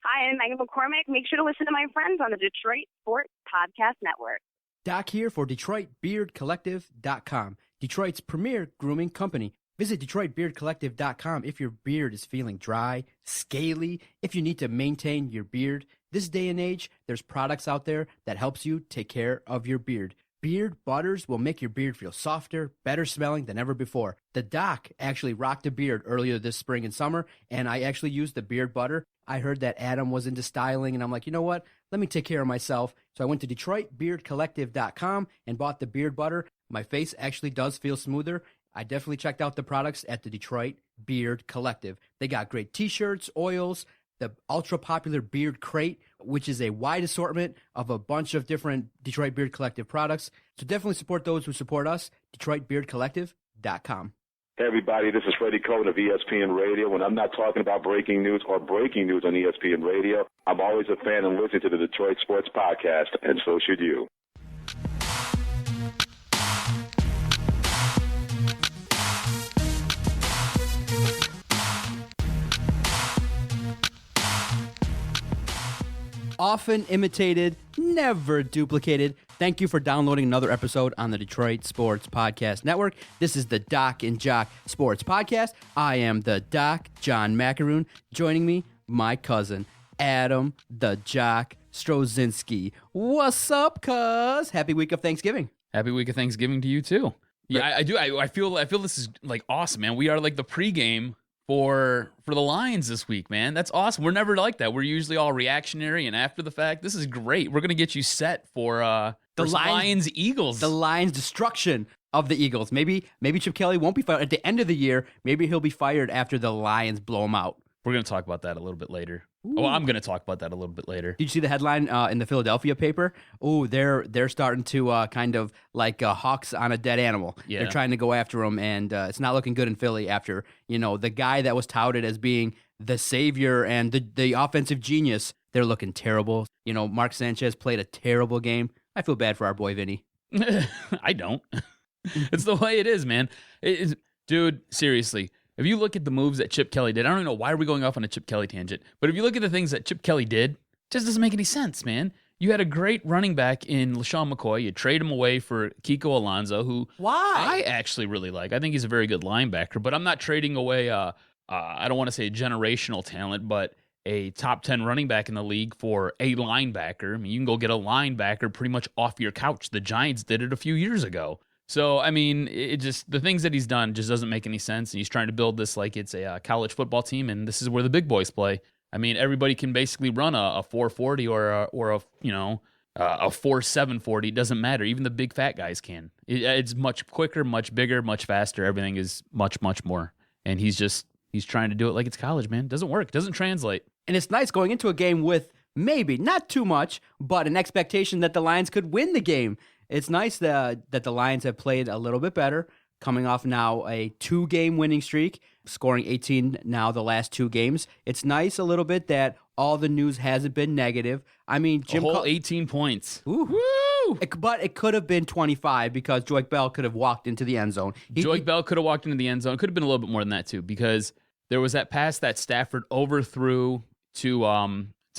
Hi, I'm Megan McCormick. Make sure to listen to my friends on the Detroit Sports Podcast Network. Doc here for DetroitBeardCollective.com, Detroit's premier grooming company. Visit DetroitBeardCollective.com if your beard is feeling dry, scaly, if you need to maintain your beard. This day and age, there's products out there that helps you take care of your beard. Beard butters will make your beard feel softer, better smelling than ever before. The Doc actually rocked a beard earlier this spring and summer, and I actually used the beard butter. I heard that Adam was into styling, and I'm like, you know what? Let me take care of myself. So I went to DetroitBeardCollective.com and bought the beard butter. My face actually does feel smoother. I definitely checked out the products at the Detroit Beard Collective. They got great t-shirts, oils, the ultra-popular Beard Crate, which is a wide assortment of a bunch of different Detroit Beard Collective products. So definitely support those who support us, DetroitBeardCollective.com. Hey, everybody, this is Freddie Cohen of ESPN Radio. When I'm not talking about breaking news or breaking news on ESPN Radio, I'm always a fan and listen to the Detroit Sports Podcast, and so should you. Often imitated, never duplicated. Thank you for downloading another episode on the Detroit Sports Podcast Network. This is the Doc and Jock Sports Podcast. I am the Doc, John Macaroon. Joining me, my cousin, Adam the Jock Strozinski. What's up, cuz? Happy week of Thanksgiving. Happy week of Thanksgiving to you, too. Yeah, I do. I feel this is, like, awesome, man. We are, like, the pregame for the Lions this week, man. That's awesome. We're never like that. We're usually all reactionary and after the fact. This is great. We're going to get you set for the Lions-Eagles. The Lions' destruction of the Eagles. Maybe Chip Kelly won't be fired at the end of the year. Maybe he'll be fired after the Lions blow him out. We're going to talk about that a little bit later. Ooh. Oh, I'm going to talk about that a little bit later. Did you see the headline in the Philadelphia paper? Oh, they're starting to kind of like hawks on a dead animal. Yeah. They're trying to go after him, and it's not looking good in Philly after, the guy that was touted as being the savior and the offensive genius. They're looking terrible. Mark Sanchez played a terrible game. I feel bad for our boy Vinny. I don't. It's the way it is, man. Dude, seriously. If you look at the moves that Chip Kelly did, I don't even know why we're going off on a Chip Kelly tangent, but if you look at the things that Chip Kelly did, it just doesn't make any sense, man. You had a great running back in LaShawn McCoy. You trade him away for Kiko Alonso, who I actually really like. I think he's a very good linebacker, but I'm not trading away, I don't want to say a generational talent, but a top 10 running back in the league for a linebacker. I mean, you can go get a linebacker pretty much off your couch. The Giants did it a few years ago. So, I mean, the things that he's done just doesn't make any sense. And he's trying to build this like it's a college football team, and this is where the big boys play. I mean, everybody can basically run a 4.40 or a 4.740. It doesn't matter. Even the big fat guys can. It's much quicker, much bigger, much faster. Everything is much, much more. And he's trying to do it like it's college, man. Doesn't work. Doesn't translate. And it's nice going into a game with maybe not too much, but an expectation that the Lions could win the game. It's nice that the Lions have played a little bit better, coming off now a 2-game winning streak, scoring 18 now the last 2 games. It's nice a little bit that all the news hasn't been negative. I mean, Jim, a whole 18 points. Ooh. Woo! But it could have been 25 because Joique Bell could have walked into the end zone. Joique Bell could have walked into the end zone. It could have been a little bit more than that too, because there was that pass that Stafford overthrew to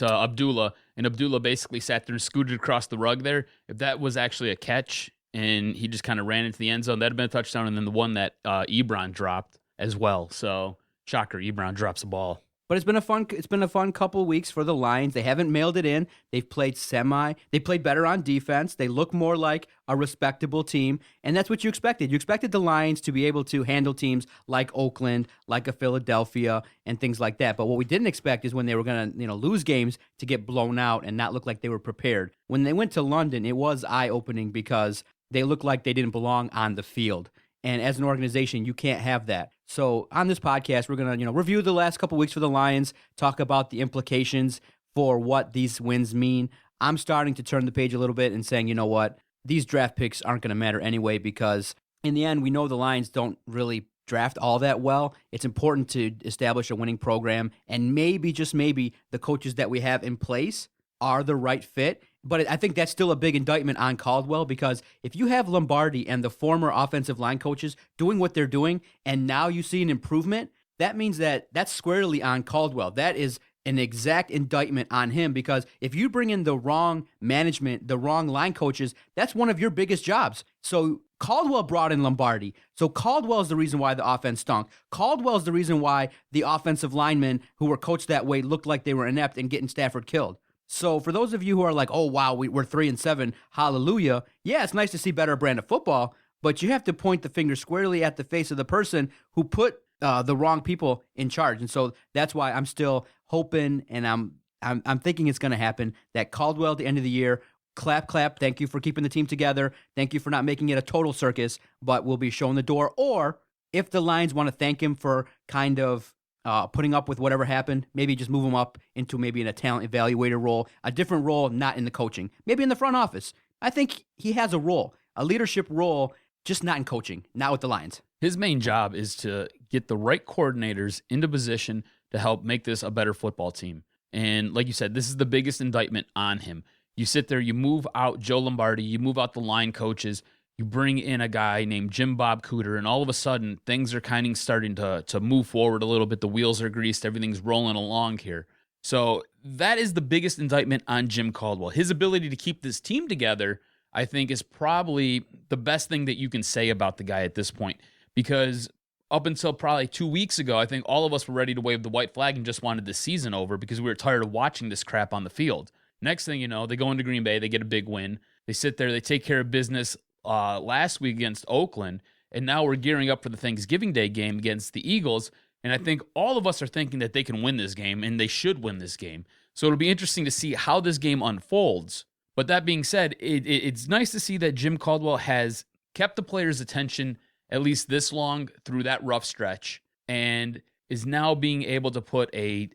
Abdullah, and Abdullah basically sat there and scooted across the rug there. If that was actually a catch and he just kind of ran into the end zone, that would have been a touchdown. And then the one that Ebron dropped as well. So, shocker, Ebron drops the ball. But it's been a fun couple of weeks for the Lions. They haven't mailed it in. They've played They played better on defense. They look more like a respectable team, and that's what you expected. You expected the Lions to be able to handle teams like Oakland, like a Philadelphia, and things like that. But what we didn't expect is when they were going to, lose games to get blown out and not look like they were prepared. When they went to London, it was eye-opening because they looked like they didn't belong on the field. And as an organization, you can't have that. So on this podcast, we're going to, review the last couple weeks for the Lions, talk about the implications for what these wins mean. I'm starting to turn the page a little bit and saying, you know what, these draft picks aren't going to matter anyway, because in the end, we know the Lions don't really draft all that well. It's important to establish a winning program, and maybe, just maybe, the coaches that we have in place are the right fit. But I think that's still a big indictment on Caldwell, because if you have Lombardi and the former offensive line coaches doing what they're doing, and now you see an improvement, that means that that's squarely on Caldwell. That is an exact indictment on him, because if you bring in the wrong management, the wrong line coaches, that's one of your biggest jobs. So Caldwell brought in Lombardi. So Caldwell is the reason why the offense stunk. Caldwell is the reason why the offensive linemen who were coached that way looked like they were inept and getting Stafford killed. So for those of you who are like, oh, wow, we're 3-7, hallelujah. Yeah, it's nice to see better brand of football, but you have to point the finger squarely at the face of the person who put the wrong people in charge. And so that's why I'm still hoping, and I'm thinking it's going to happen, that Caldwell at the end of the year, clap, clap, thank you for keeping the team together, thank you for not making it a total circus, but we'll be shown the door. Or if the Lions want to thank him for kind of putting up with whatever happened, maybe just move him up into maybe in a talent evaluator role, a different role, not in the coaching, maybe in the front office. I think he has a role, a leadership role, just not in coaching, not with the Lions. His main job is to get the right coordinators into position to help make this a better football team. And like you said, this is the biggest indictment on him. You sit there, you move out Joe Lombardi, you move out the line coaches, you bring in a guy named Jim Bob Cooter, and all of a sudden, things are kind of starting to move forward a little bit. The wheels are greased, everything's rolling along here. So that is the biggest indictment on Jim Caldwell. His ability to keep this team together, I think, is probably the best thing that you can say about the guy at this point. Because up until probably 2 weeks ago, I think all of us were ready to wave the white flag and just wanted the season over because we were tired of watching this crap on the field. Next thing you know, they go into Green Bay, they get a big win. They sit there, they take care of business last week against Oakland, and now we're gearing up for the Thanksgiving Day game against the Eagles. And I think all of us are thinking that they can win this game, and they should win this game. So it'll be interesting to see how this game unfolds. But that being said, it's nice to see that Jim Caldwell has kept the players' attention at least this long through that rough stretch, and is now being able to put I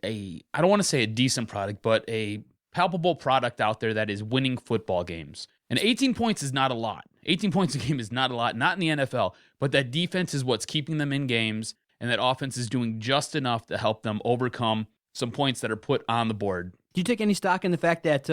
don't want to say a decent product, but a palpable product out there that is winning football games. And 18 points is not a lot. 18 points a game is not a lot, not in the NFL, but that defense is what's keeping them in games, and that offense is doing just enough to help them overcome some points that are put on the board. Do you take any stock in the fact that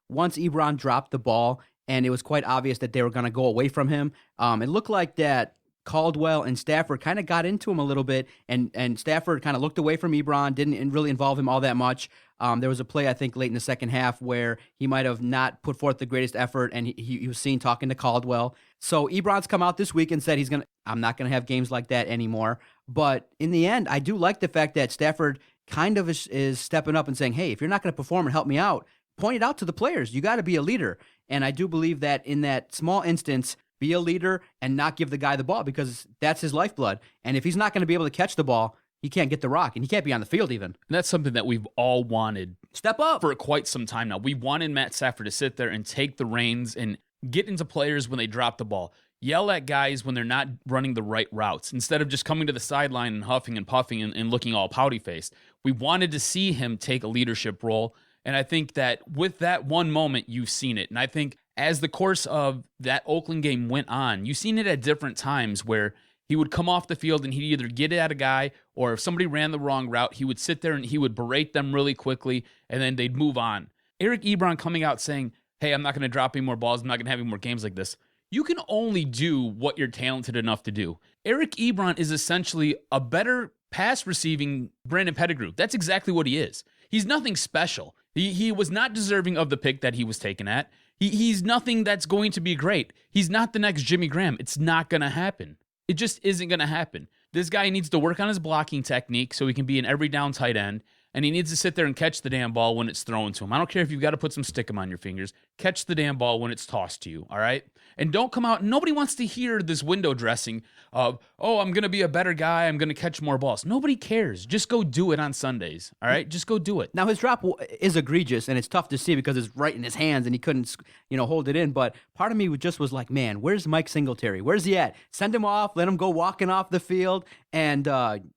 once Ebron dropped the ball and it was quite obvious that they were going to go away from him, it looked like that Caldwell and Stafford kind of got into him a little bit, and Stafford kind of looked away from Ebron, didn't really involve him all that much. There was a play, I think, late in the second half where he might have not put forth the greatest effort, and he was seen talking to Caldwell. So Ebron's come out this week and said I'm not going to have games like that anymore. But in the end, I do like the fact that Stafford kind of is stepping up and saying, hey, if you're not going to perform and help me out, point it out to the players. You got to be a leader. And I do believe that in that small instance, be a leader and not give the guy the ball, because that's his lifeblood. And if he's not going to be able to catch the ball, he can't get the rock, and he can't be on the field even. And that's something that we've all wanted. Step up. For quite some time now. We wanted Matt Stafford to sit there and take the reins and get into players when they drop the ball. Yell at guys when they're not running the right routes, instead of just coming to the sideline and huffing and puffing and looking all pouty-faced. We wanted to see him take a leadership role, and I think that with that one moment, you've seen it. And I think as the course of that Oakland game went on, you've seen it at different times where he would come off the field and he'd either get it at a guy, or if somebody ran the wrong route, he would sit there and he would berate them really quickly, and then they'd move on. Eric Ebron coming out saying, hey, I'm not going to drop any more balls, I'm not going to have any more games like this. You can only do what you're talented enough to do. Eric Ebron is essentially a better pass-receiving Brandon Pettigrew. That's exactly what he is. He's nothing special. He was not deserving of the pick that he was taken at. He's nothing that's going to be great. He's not the next Jimmy Graham. It's not going to happen. It just isn't going to happen. This guy needs to work on his blocking technique so he can be an every down tight end, and he needs to sit there and catch the damn ball when it's thrown to him. I don't care if you've got to put some stickum on your fingers. Catch the damn ball when it's tossed to you, all right? And don't come out. Nobody wants to hear this window dressing of, oh, I'm going to be a better guy, I'm going to catch more balls. Nobody cares. Just go do it on Sundays, all right? Just go do it. Now, his drop is egregious, and it's tough to see because it's right in his hands, and he couldn't, hold it in. But part of me just was like, man, where's Mike Singletary? Where's he at? Send him off. Let him go walking off the field. And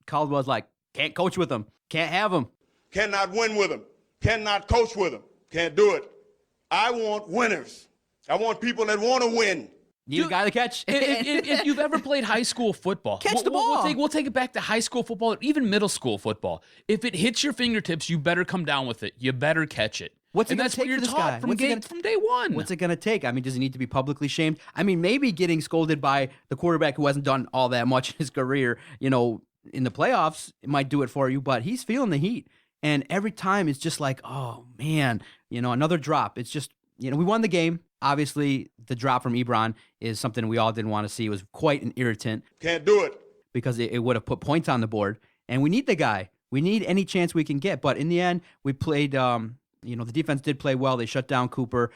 Caldwell's like, can't coach with him. Can't have him. Cannot win with him. Cannot coach with him. Can't do it. I want winners. I want people that want to win. Need a guy to catch. If you've ever played high school football, catch the ball. We'll take it back to high school football, or even middle school football. If it hits your fingertips, you better come down with it. You better catch it. What's it going to take for this guy? From day one. What's it going to take? I mean, does he need to be publicly shamed? I mean, maybe getting scolded by the quarterback who hasn't done all that much in his career, in the playoffs, it might do it for you, but he's feeling the heat. And every time it's just like, oh, man, another drop. It's just, we won the game. Obviously, the drop from Ebron is something we all didn't want to see. It was quite an irritant. Can't do it. Because it would have put points on the board. And we need the guy. We need any chance we can get. But in the end, we played, the defense did play well. They shut down Cooper.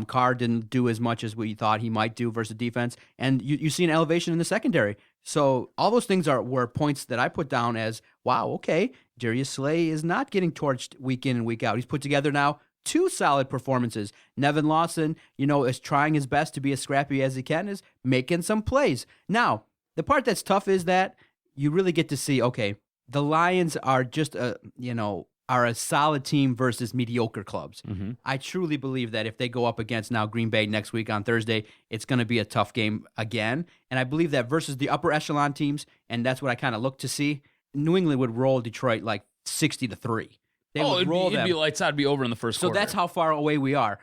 Carr didn't do as much as we thought he might do versus defense. And you see an elevation in the secondary. So all those things were points that I put down as, wow, okay, Darius Slay is not getting torched week in and week out. He's put together now 2 solid performances. Nevin Lawson, is trying his best to be as scrappy as he can, is making some plays. Now, the part that's tough is that you really get to see, okay, the Lions are just are a solid team versus mediocre clubs. Mm-hmm. I truly believe that if they go up against now Green Bay next week on Thursday, it's going to be a tough game again. And I believe that versus the upper echelon teams, and that's what I kind of look to see, New England would roll Detroit like 60-3. They would roll them. It'd be lights out. It'd be over in the first quarter. So that's how far away we are.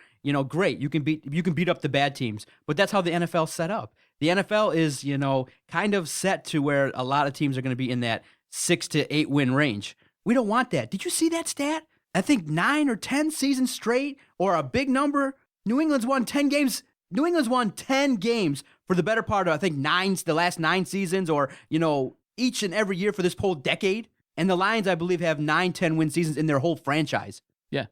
Great. You can beat up the bad teams, but that's how the NFL's set up. The NFL is, kind of set to where a lot of teams are going to be in that 6 to 8 win range. We don't want that. Did you see that stat? I think 9 or 10 seasons straight, or a big number. New England's won 10 games. New England's won 10 games for the better part of, I think, the last 9 seasons, or, each and every year for this whole decade. And the Lions, I believe, have 9, 10 win seasons in their whole franchise. Yeah,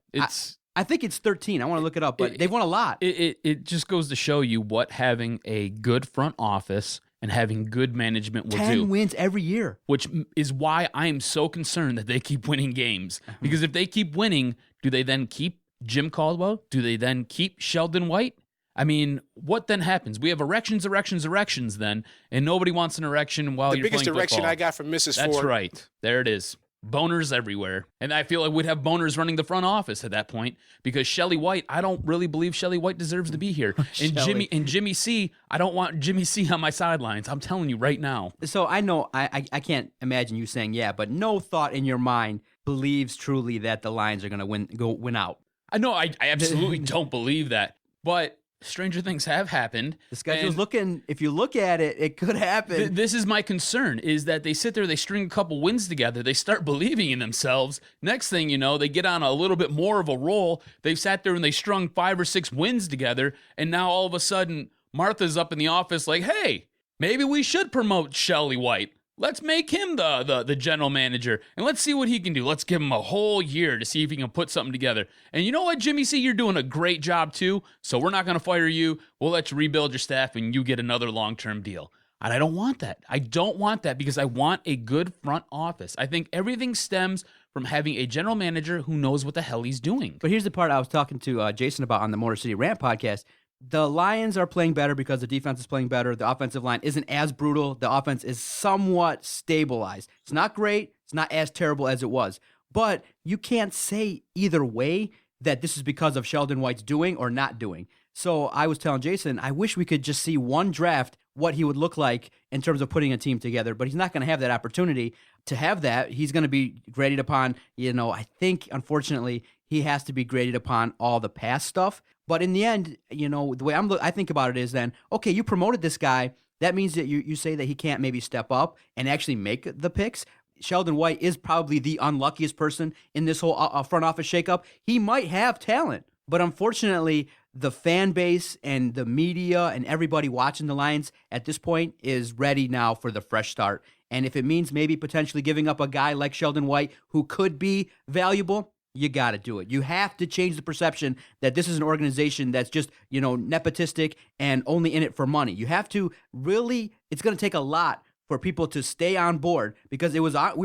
I think it's 13. I want to look it up, but they've won a lot. It just goes to show you what having a good front office and having good management will 10 do. 10 wins every year. Which is why I am so concerned that they keep winning games. Because if they keep winning, do they then keep Jim Caldwell? Do they then keep Sheldon White? I mean, what then happens? We have erections then, and nobody wants an erection while you're playing football. The biggest erection I got from Mrs. Ford. That's right. There it is. Boners everywhere. And I feel like we'd have boners running the front office at that point, because Shelly White, I don't really believe Shelly White deserves to be here. And Jimmy C, I don't want Jimmy C on my sidelines. I'm telling you right now. So I know I can't imagine you saying yeah, but no thought in your mind believes truly that the Lions are going to win out. I know I absolutely don't believe that. But stranger things have happened. The schedule's looking, if you look at it, it could happen. This is my concern, is that they sit there, they string a couple wins together, they start believing in themselves. Next thing you know, they get on a little bit more of a roll. They've sat there and they strung 5 or 6 wins together, and now all of a sudden, Martha's up in the office like, hey, maybe we should promote Shelly White. Let's make him the general manager, and let's see what he can do. Let's give him a whole year to see if he can put something together. And you know what, Jimmy C, you're doing a great job too, so we're not going to fire you. We'll let you rebuild your staff, and you get another long-term deal. And I don't want that. I don't want that, because I want a good front office. I think everything stems from having a general manager who knows what the hell he's doing. But here's the part I was talking to Jason about on the Motor City Rant podcast. The Lions are playing better because the defense is playing better. The offensive line isn't as brutal. The offense is somewhat stabilized. It's not great. It's not as terrible as it was. But you can't say either way that this is because of Sheldon White's doing or not doing. So I was telling Jason, I wish we could just see one draft, what he would look like in terms of putting a team together. But he's not going to have that opportunity to have that. He's going to be graded upon, I think, unfortunately, he has to be graded upon all the past stuff. But in the end, the way I think about it is then, okay, you promoted this guy. That means that you say that he can't maybe step up and actually make the picks. Sheldon White is probably the unluckiest person in this whole front office shakeup. He might have talent, but unfortunately, the fan base and the media and everybody watching the Lions at this point is ready now for the fresh start. And if it means maybe potentially giving up a guy like Sheldon White who could be valuable, you got to do it. You have to change the perception that this is an organization that's just, nepotistic and only in it for money. You have to really, it's going to take a lot for people to stay on board, because we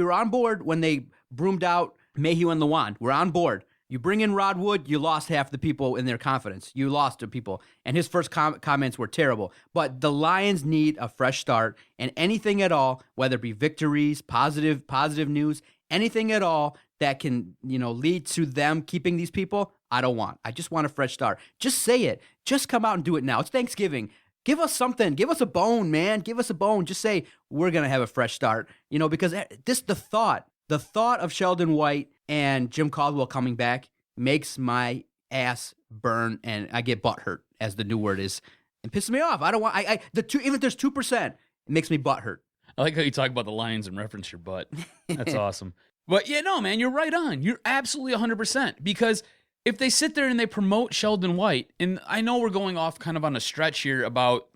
were on board when they broomed out Mayhew and Lewan. We're on board. You bring in Rod Wood, you lost half the people in their confidence. You lost the people. And his first comments were terrible. But the Lions need a fresh start, and anything at all, whether it be victories, positive news, anything at all that can, lead to them keeping these people, I don't want. I just want a fresh start. Just say it. Just come out and do it now. It's Thanksgiving. Give us something. Give us a bone, man. Give us a bone. Just say, we're going to have a fresh start. Because the thought of Sheldon White and Jim Caldwell coming back makes my ass burn, and I get butthurt, as the new word is, and pisses me off. I don't want, even if there's 2%, it makes me butthurt. I like how you talk about the Lions and reference your butt. That's awesome. But yeah, no, man, you're right on. You're absolutely 100%. Because if they sit there and they promote Sheldon White, and I know we're going off kind of on a stretch here about,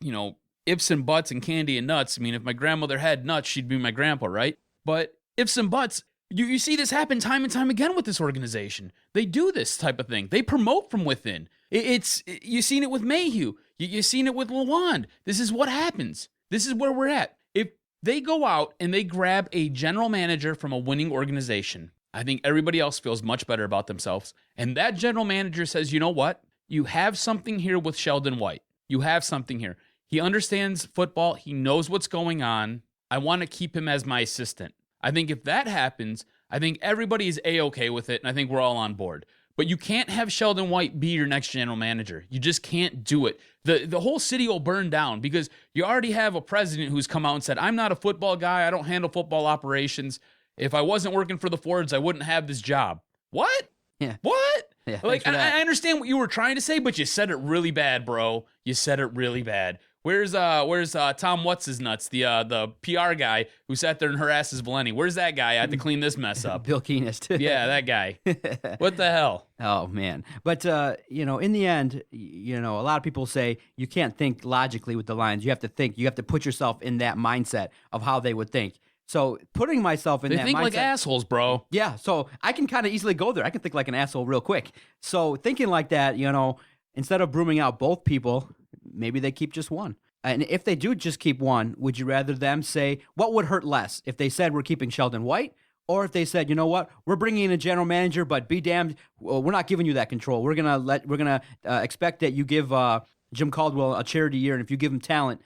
ifs and buts and candy and nuts. I mean, if my grandmother had nuts, she'd be my grandpa, right? But ifs and buts, you see this happen time and time again with this organization. They do this type of thing. They promote from within. You've seen it with Mayhew. You've seen it with Lawand. This is what happens. This is where we're at. If they go out and they grab a general manager from a winning organization, I think everybody else feels much better about themselves. And that general manager says, you know what? You have something here with Sheldon White. You have something here. He understands football. He knows what's going on. I want to keep him as my assistant. I think if that happens, I think everybody is A-okay with it, and I think we're all on board. But you can't have Sheldon White be your next general manager. You just can't do it. The whole city will burn down because you already have a president who's come out and said, I'm not a football guy. I don't handle football operations. If I wasn't working for the Fords, I wouldn't have this job. What? Yeah. What? Yeah, like, I understand what you were trying to say, but you said it really bad, bro. You said it really bad. Where's Tom What's-His-Nuts, the PR guy who sat there and harassed Valeni? Where's that guy? I had to clean this mess up. Bill Keenest. Yeah, that guy. What the hell? Oh, man. But, in the end, a lot of people say you can't think logically with the Lions. You have to think. You have to put yourself in that mindset of how they would think. So putting myself in that mindset. They think like assholes, bro. Yeah, so I can kind of easily go there. I can think like an asshole real quick. So thinking like that, instead of brooming out both people, maybe they keep just one. And if they do just keep one, would you rather them say, what would hurt less? If they said we're keeping Sheldon White, or if they said, you know what, we're bringing in a general manager, but be damned, we're not giving you that control. We're gonna expect that you give Jim Caldwell a charity year, and if you give him talent,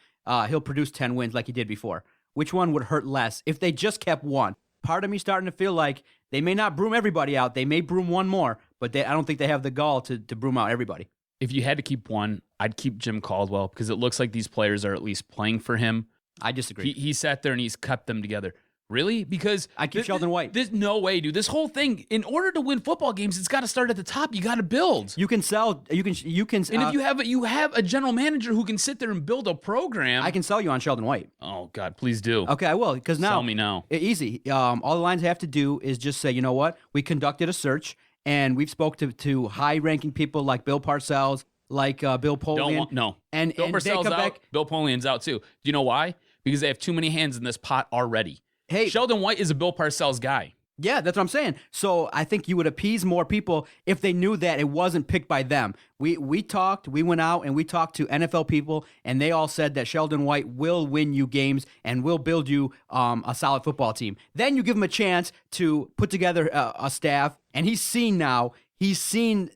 he'll produce 10 wins like he did before. Which one would hurt less if they just kept one? Part of me starting to feel like they may not broom everybody out. They may broom one more, but I don't think they have the gall to broom out everybody. If you had to keep one, I'd keep Jim Caldwell because it looks like these players are at least playing for him. I disagree. He sat there and he's kept them together. Really? Because I keep Sheldon White. There's no way, dude. This whole thing, in order to win football games, it's got to start at the top. You got to build. You can sell. You can. And if you have a general manager who can sit there and build a program, I can sell you on Sheldon White. Oh God, please do. Okay, I will. Because now, sell me now. Easy. All the Lions have to do is just say, you know what? We conducted a search, and we've spoke to high-ranking people like Bill Parcells, like Bill Polian. And Bill Parcells out. Back. Bill Polian's out too. Do you know why? Because they have too many hands in this pot already. Hey, Sheldon White is a Bill Parcells guy. Yeah, that's what I'm saying. So I think you would appease more people if they knew that it wasn't picked by them. We went out and we talked to NFL people, and they all said that Sheldon White will win you games and will build you a solid football team. Then you give him a chance to put together a staff, and he's seen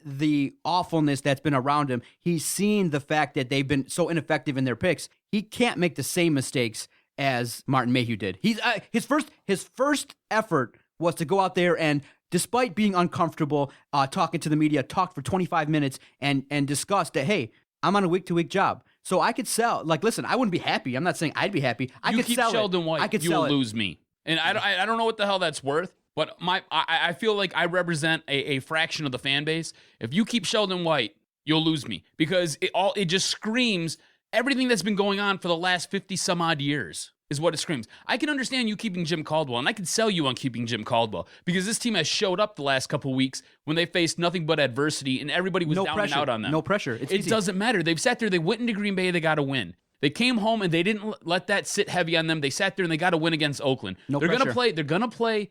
the awfulness that's been around him. He's seen the fact that they've been so ineffective in their picks. He can't make the same mistakes as Martin Mayhew did. His first effort was to go out there and, despite being uncomfortable, talking to the media, talk for 25 minutes and discuss that, hey, I'm on a week-to-week job. So I could sell. Like, listen, I wouldn't be happy. I'm not saying I'd be happy. I could sell Sheldon White, I could you sell will it. lose me. And I don't know what the hell that's worth, but I feel like I represent a fraction of the fan base. If you keep Sheldon White, you'll lose me. Because it just screams everything that's been going on for the last 50-some-odd years. Is what it screams. I can understand you keeping Jim Caldwell, and I can sell you on keeping Jim Caldwell because this team has showed up the last couple of weeks when they faced nothing but adversity, and everybody was down and out on them. No pressure. It doesn't matter. They've sat there. They went into Green Bay. They got to win. They came home, and they didn't let that sit heavy on them. They sat there, and they got to win against Oakland. They're going to play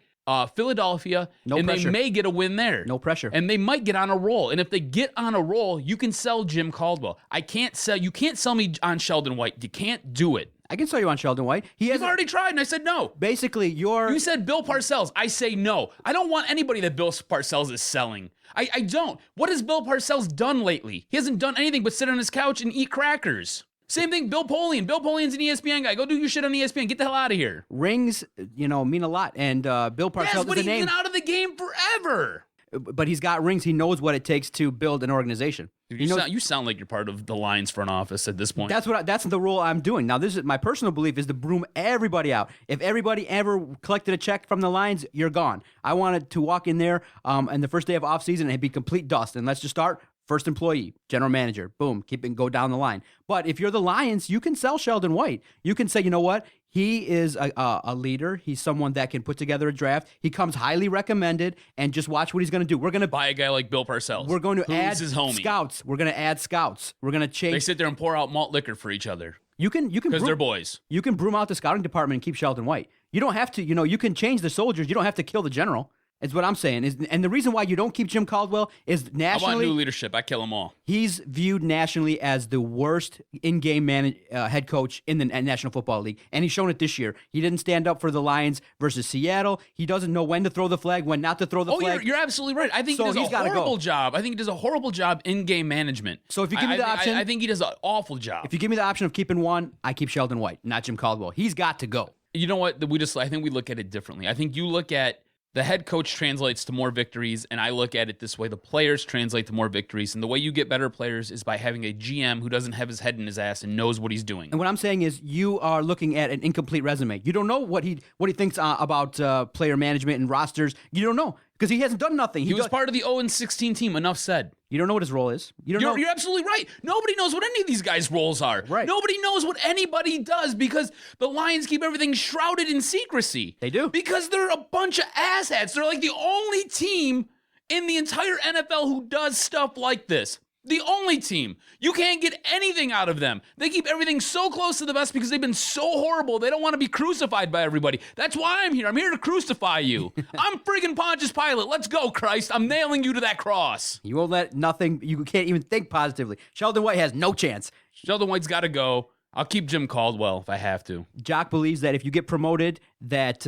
Philadelphia, and they may get a win there. No pressure. And they might get on a roll. And if they get on a roll, you can sell Jim Caldwell. You can't sell me on Sheldon White. You can't do it. I can sell you on Sheldon White. You've already tried, and I said no. Basically, You said Bill Parcells. I say no. I don't want anybody that Bill Parcells is selling. I don't. What has Bill Parcells done lately? He hasn't done anything but sit on his couch and eat crackers. Same thing, Bill Polian. Bill Polian's an ESPN guy. Go do your shit on ESPN. Get the hell out of here. Rings, mean a lot, and Bill Parcells is a name. Yes, but he's been out of the game forever. But he's got rings. He knows what it takes to build an organization. You sound like you're part of the Lions front office at this point. That's the role I'm doing. Now, this is my personal belief is to broom everybody out. If everybody ever collected a check from the Lions, you're gone. I wanted to walk in there and the first day of offseason and it'd be complete dust. And let's just start first employee, general manager, boom, go down the line. But if you're the Lions, you can sell Sheldon White. You can say, you know what? He is a leader. He's someone that can put together a draft. He comes highly recommended, and just watch what he's going to do. We're going to buy a guy like Bill Parcells. We're going to add his homie. scouts. We're going to add scouts. We're going to change. They sit there and pour out malt liquor for each other. You can because they're boys. You can broom out the scouting department and keep Sheldon White. You don't have to. You can change the soldiers. You don't have to kill the general. Is what I'm saying. And the reason why you don't keep Jim Caldwell is nationally. I want new leadership. I kill them all. He's viewed nationally as the worst in-game head coach in the National Football League, and he's shown it this year. He didn't stand up for the Lions versus Seattle. He doesn't know when to throw the flag, when not to throw the flag. You're absolutely right. I think he does a horrible job. I think he does a horrible job in-game management. So if you give me the option, I think he does an awful job. If you give me the option of keeping one, I keep Sheldon White, not Jim Caldwell. He's got to go. You know what? I think we look at it differently. I think you look at the head coach translates to more victories, and I look at it this way. The players translate to more victories, and the way you get better players is by having a GM who doesn't have his head in his ass and knows what he's doing. And what I'm saying is you are looking at an incomplete resume. You don't know what he thinks about player management and rosters. You don't know because he hasn't done nothing. He was part of the 0-16 team. Enough said. You don't know what his role is. You're absolutely right. Nobody knows what any of these guys' roles are. Right. Nobody knows what anybody does because the Lions keep everything shrouded in secrecy. They do. Because they're a bunch of asshats. They're like the only team in the entire NFL who does stuff like this. The only team. You can't get anything out of them. They keep everything so close to the vest because they've been so horrible. They don't want to be crucified by everybody. That's why I'm here. I'm here to crucify you. I'm friggin' Pontius Pilate. Let's go, Christ. I'm nailing you to that cross. You won't let nothing. You can't even think positively. Sheldon White has no chance. Sheldon White's got to go. I'll keep Jim Caldwell if I have to. Jock believes that if you get promoted, that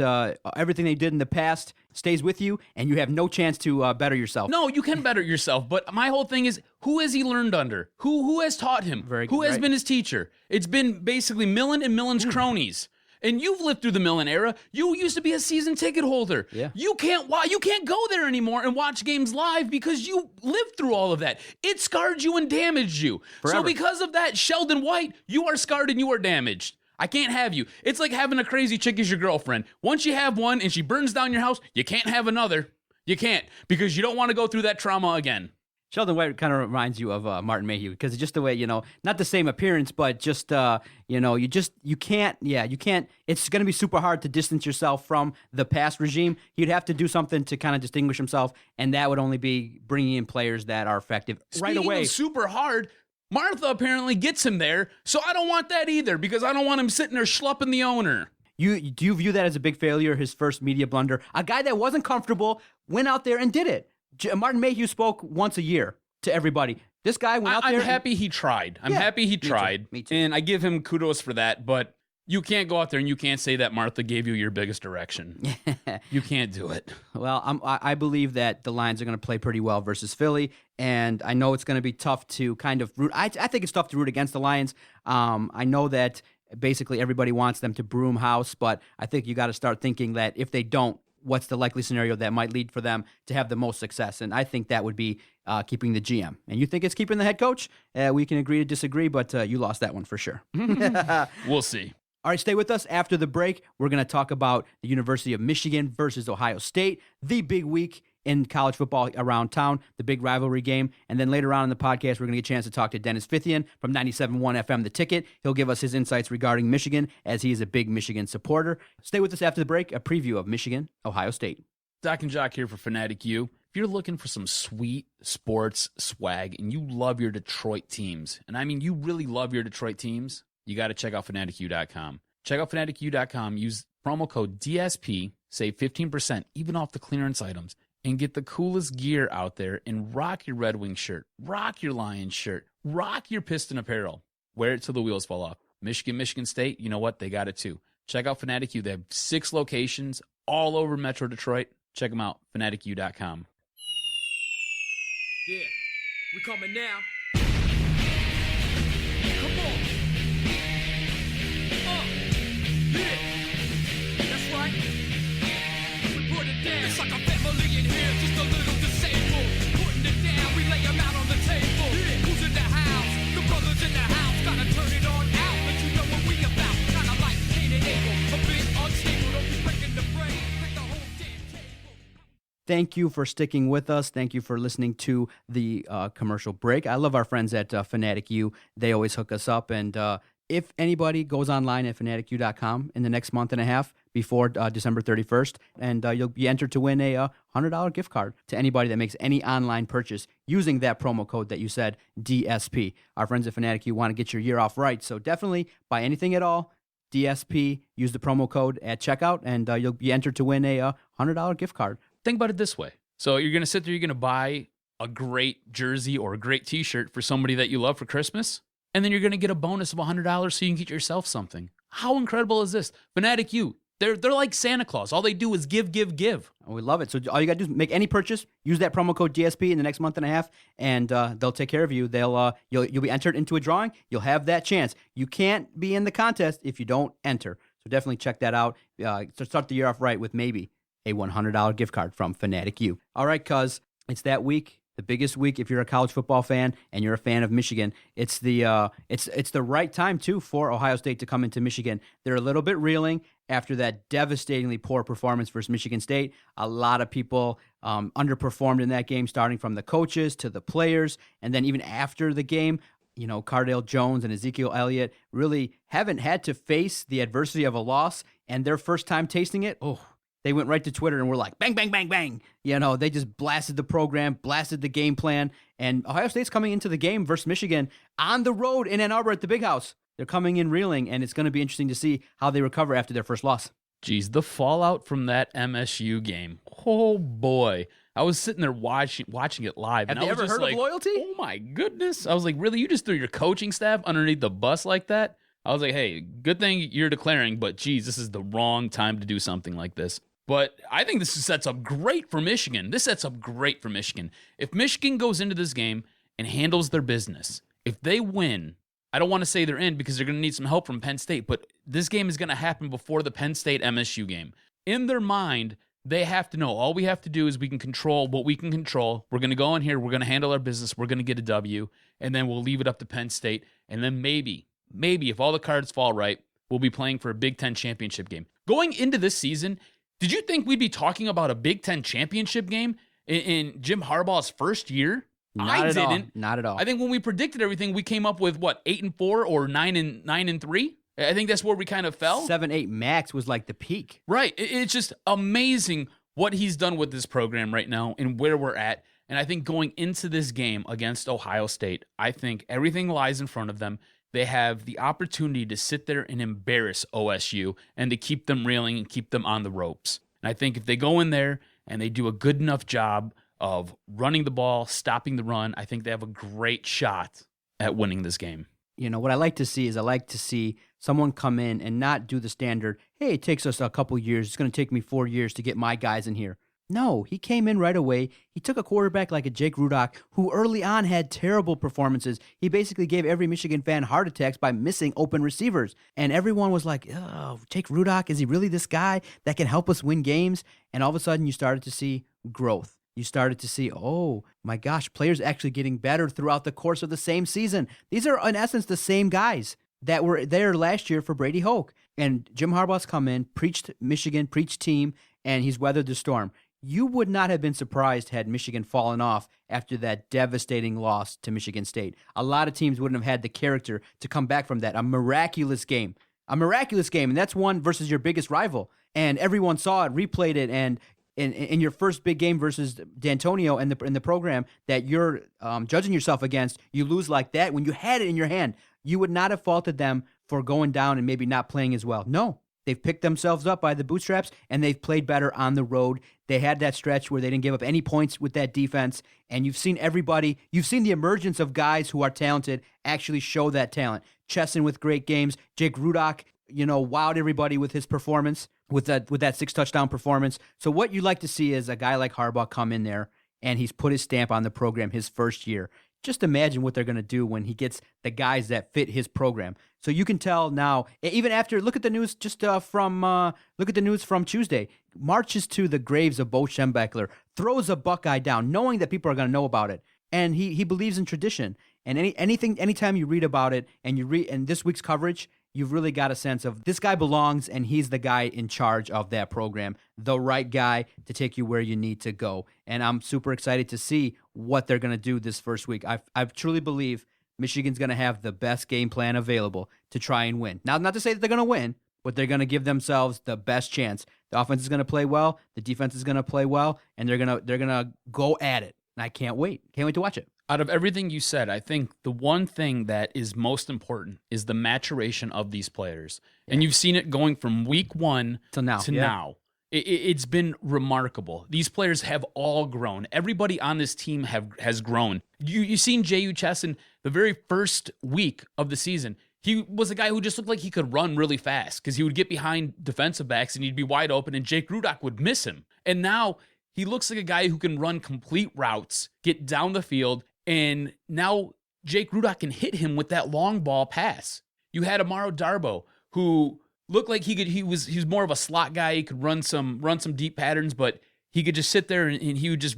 everything they did in the past stays with you, and you have no chance to better yourself. No, you can better yourself, but my whole thing is, who has he learned under? Who has taught him? Who has been his teacher? It's been basically Millen and Millen's cronies. And you've lived through the Millen era. You used to be a season ticket holder. Yeah. You can't go there anymore and watch games live because you lived through all of that. It scarred you and damaged you. Forever. So because of that, Sheldon White, you are scarred and you are damaged. I can't have you. It's like having a crazy chick as your girlfriend. Once you have one and she burns down your house, you can't have another. You can't because you don't want to go through that trauma again. Sheldon White kind of reminds you of Martin Mayhew because it's just the way, not the same appearance, but just, you can't. It's going to be super hard to distance yourself from the past regime. You'd have to do something to kind of distinguish himself, and that would only be bringing in players that are effective right away. Speaking of super hard, Martha apparently gets him there, so I don't want that either because I don't want him sitting there schlepping the owner. Do you view that as a big failure, his first media blunder? A guy that wasn't comfortable went out there and did it. Martin Mayhew spoke once a year to everybody. This guy went out there. I'm happy he tried. Me too. And I give him kudos for that, but you can't go out there and you can't say that Martha gave you your biggest direction. You can't do it. Well, I believe that the Lions are going to play pretty well versus Philly, and I know it's going to be tough to kind of root. I think it's tough to root against the Lions. I know that basically everybody wants them to broom house, but I think you got to start thinking that if they don't, what's the likely scenario that might lead for them to have the most success? And I think that would be keeping the GM. And you think it's keeping the head coach? We can agree to disagree, but you lost that one for sure. We'll see. All right, stay with us. After the break, we're going to talk about the University of Michigan versus Ohio State, the big week in college football around town, the big rivalry game. And then later on in the podcast, we're going to get a chance to talk to Dennis Fithian from 97.1 FM The Ticket. He'll give us his insights regarding Michigan, as he is a big Michigan supporter. Stay with us after the break, a preview of Michigan, Ohio State. Doc and Jock here for Fanatic U. If you're looking for some sweet sports swag and you love your Detroit teams, and I mean you really love your Detroit teams, you got to check out FanaticU.com. Check out FanaticU.com. Use promo code DSP, save 15% even off the clearance items, and get the coolest gear out there and rock your Red Wings shirt, rock your Lions shirt, rock your Piston apparel. Wear it till the wheels fall off. Michigan State, you know what? They got it too. Check out Fanatic U. They have 6 locations all over Metro Detroit. Check them out, FanaticU.com. Yeah, we coming now. Come on. Yeah, that's right. We put it down. It's like a family in here, just a little disabled. Putting it down, we lay them out on the table. Yeah. Who's in the house? The brothers in the house. Gotta turn it on out, but you know what we about. Kinda like Cain and Abel, a bit unstable. Don't be breaking the brain, break the whole damn table. Thank you for sticking with us. Thank you for listening to the commercial break. I love our friends at Fanatic U. They always hook us up. And if anybody goes online at fanaticu.com in the next month and a half before December 31st, and you'll be entered to win a $100 gift card to anybody that makes any online purchase using that promo code that you said, DSP. Our friends at Fanatic U want to get your year off right. So definitely buy anything at all, DSP, use the promo code at checkout, and you'll be entered to win a $100 gift card. Think about it this way. So you're going to sit there, you're going to buy a great jersey or a great t-shirt for somebody that you love for Christmas, and then you're going to get a bonus of $100 so you can get yourself something. How incredible is this? Fanatic U, they're like Santa Claus. All they do is give. Oh, we love it. So all you got to do is make any purchase, use that promo code DSP in the next month and a half, and they'll take care of you. You'll be entered into a drawing. You'll have that chance. You can't be in the contest if you don't enter. So definitely check that out. So start the year off right with maybe a $100 gift card from Fanatic U. All right, cuz it's that week, the biggest week if you're a college football fan and you're a fan of Michigan. It's the right time too for Ohio State to come into Michigan. They're a little bit reeling after that devastatingly poor performance versus Michigan State. A lot of people underperformed in that game, starting from the coaches to the players, and then even after the game, Cardale Jones and Ezekiel Elliott really haven't had to face the adversity of a loss, and their first time tasting it, they went right to Twitter and were like, bang, bang, bang, bang. They just blasted the program, blasted the game plan. And Ohio State's coming into the game versus Michigan on the road in Ann Arbor at the Big House. They're coming in reeling, and it's going to be interesting to see how they recover after their first loss. Geez, the fallout from that MSU game. Oh, boy. I was sitting there watching it live. Have and they I was ever just heard of loyalty? Oh, my goodness. I was like, really? You just threw your coaching staff underneath the bus like that? I was like, hey, good thing you're declaring, but geez, this is the wrong time to do something like this. But I think this sets up great for Michigan. If Michigan goes into this game and handles their business, if they win, I don't want to say they're in because they're going to need some help from Penn State, but this game is going to happen before the Penn State MSU game. In their mind, they have to know all we have to do is we can control what we can control. We're going to go in here, we're going to handle our business, we're going to get a W, and then we'll leave it up to Penn State. And then maybe if all the cards fall right, we'll be playing for a Big Ten championship game. Going into this season, did you think we'd be talking about a Big Ten championship game in Jim Harbaugh's first year? I didn't. Not at all. I think when we predicted everything, we came up with 8-4 or 9-3. I think that's where we kind of fell. 7-8 max was like the peak. Right. It's just amazing what he's done with this program right now and where we're at. And I think going into this game against Ohio State, I think everything lies in front of them. They have the opportunity to sit there and embarrass OSU and to keep them reeling and keep them on the ropes. And I think if they go in there and they do a good enough job of running the ball, stopping the run, I think they have a great shot at winning this game. What I like to see is someone come in and not do the standard, hey, it takes us a couple years. It's going to take me 4 years to get my guys in here. No, he came in right away. He took a quarterback like a Jake Rudock, who early on had terrible performances. He basically gave every Michigan fan heart attacks by missing open receivers. And everyone was like, oh, Jake Rudock, is he really this guy that can help us win games? And all of a sudden, you started to see growth. You started to see, oh, my gosh, players actually getting better throughout the course of the same season. These are, in essence, the same guys that were there last year for Brady Hoke. And Jim Harbaugh's come in, preached Michigan, preached team, and he's weathered the storm. You would not have been surprised had Michigan fallen off after that devastating loss to Michigan State. A lot of teams wouldn't have had the character to come back from that. A miraculous game, and that's one versus your biggest rival. And everyone saw it, replayed it, and in your first big game versus D'Antonio and in the program that you're judging yourself against, you lose like that. When you had it in your hand, you would not have faulted them for going down and maybe not playing as well. No. They've picked themselves up by the bootstraps, and they've played better on the road. They had that stretch where they didn't give up any points with that defense, and you've seen the emergence of guys who are talented actually show that talent. Chesson with great games. Jake Rudock, wowed everybody with his performance, with that 6-touchdown performance. So what you like to see is a guy like Harbaugh come in there, and he's put his stamp on the program his first year. Just imagine what they're going to do when he gets the guys that fit his program. So you can tell now, even after, look at the news from Tuesday. Marches to the graves of Bo Schembechler, throws a Buckeye down, knowing that people are going to know about it. And he believes in tradition. And anytime you read about it and you read in this week's coverage, you've really got a sense of this guy belongs and he's the guy in charge of that program, the right guy to take you where you need to go. And I'm super excited to see what they're going to do this first week. I truly believe Michigan's going to have the best game plan available to try and win. Now, not to say that they're going to win, but they're going to give themselves the best chance. The offense is going to play well, the defense is going to play well, and they're going to go at it. And I can't wait. Can't wait to watch it. Out of everything you said, I think the one thing that is most important is the maturation of these players. Yeah. And you've seen it going from week 1 to now. It's been remarkable. These players have all grown. Everybody on this team has grown. You've seen J.U. Chesson the very first week of the season. He was a guy who just looked like he could run really fast because he would get behind defensive backs and he'd be wide open and Jake Rudock would miss him. And now he looks like a guy who can run complete routes, get down the field, and now Jake Rudock can hit him with that long ball pass. You had Amaro Darbo, who looked like he was more of a slot guy. He could run some deep patterns, but he could just sit there and he would just,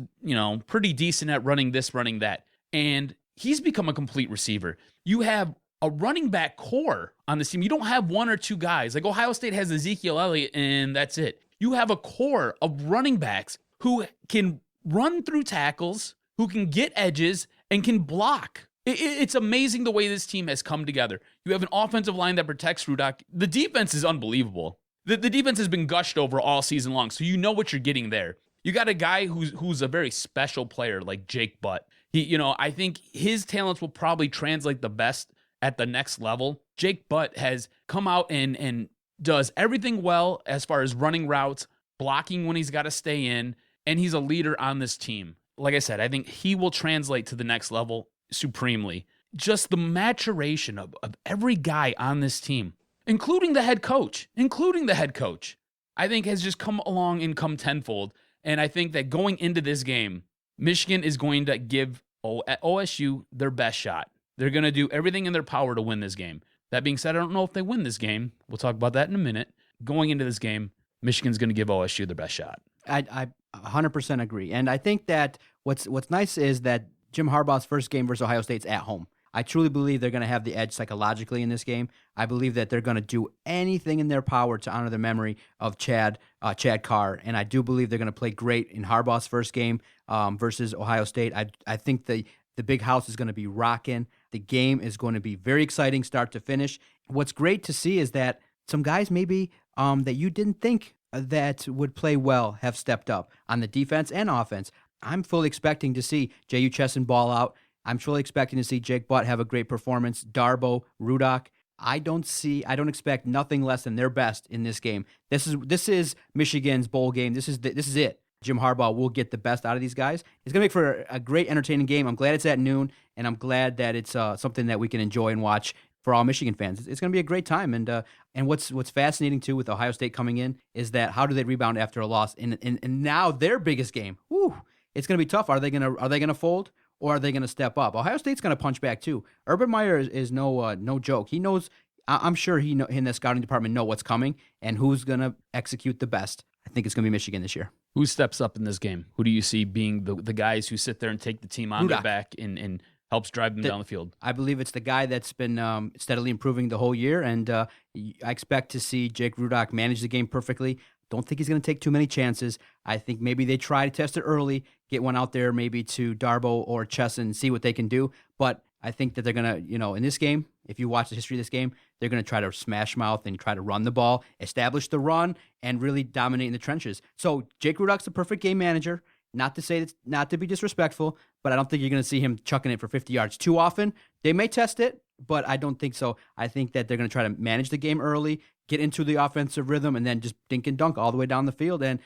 pretty decent at running this, running that. And he's become a complete receiver. You have a running back core on this team. You don't have one or two guys. Like Ohio State has Ezekiel Elliott, and that's it. You have a core of running backs who can run through tackles, who can get edges, and can block. It's amazing the way this team has come together. You have an offensive line that protects Rudock. The defense is unbelievable. The defense has been gushed over all season long, so you know what you're getting there. You got a guy who's a very special player like Jake Butt. I think his talents will probably translate the best at the next level. Jake Butt has come out and does everything well as far as running routes, blocking when he's got to stay in, and he's a leader on this team. Like I said, I think he will translate to the next level supremely. Just the maturation of every guy on this team, including the head coach, I think has just come along and come tenfold. And I think that going into this game, Michigan is going to give OSU their best shot. They're going to do everything in their power to win this game. That being said, I don't know if they win this game. We'll talk about that in a minute. Going into this game, Michigan's going to give OSU their best shot. I 100% agree. And I think that what's nice is that Jim Harbaugh's first game versus Ohio State's at home. I truly believe they're going to have the edge psychologically in this game. I believe that they're going to do anything in their power to honor the memory of Chad Carr, and I do believe they're going to play great in Harbaugh's first game versus Ohio State. I think the big house is going to be rocking. The game is going to be very exciting start to finish. What's great to see is that some guys maybe that you didn't think that would play well have stepped up on the defense and offense. I'm fully expecting to see J.U. Chesson ball out. I'm truly expecting to see Jake Butt have a great performance. Darbo, Rudock. I don't expect nothing less than their best in this game. This is Michigan's bowl game. This is it. Jim Harbaugh will get the best out of these guys. It's going to make for a great, entertaining game. I'm glad it's at noon, and I'm glad that it's something that we can enjoy and watch for all Michigan fans. It's going to be a great time. And what's fascinating, too, with Ohio State coming in is that how do they rebound after a loss? And now their biggest game. Whew, it's going to be tough. Are they going to fold? Or are they going to step up? Ohio State's going to punch back too. Urban Meyer is no joke. He knows. I'm sure he in the scouting department know what's coming and who's going to execute the best. I think it's going to be Michigan this year. Who steps up in this game? Who do you see being the guys who sit there and take the team on their back and helps drive them down the field? I believe it's the guy that's been steadily improving the whole year, and I expect to see Jake Rudock manage the game perfectly. Don't think he's going to take too many chances. I think maybe they try to test it early, get one out there maybe to Darbo or Chesson, see what they can do. But I think that they're going to, in this game, if you watch the history of this game, they're going to try to smash mouth and try to run the ball, establish the run, and really dominate in the trenches. So Jake Rudock's the perfect game manager. Not to say it's not to be disrespectful, but I don't think you're going to see him chucking it for 50 yards too often. They may test it, but I don't think so. I think that they're going to try to manage the game early, get into the offensive rhythm, and then just dink and dunk all the way down the field and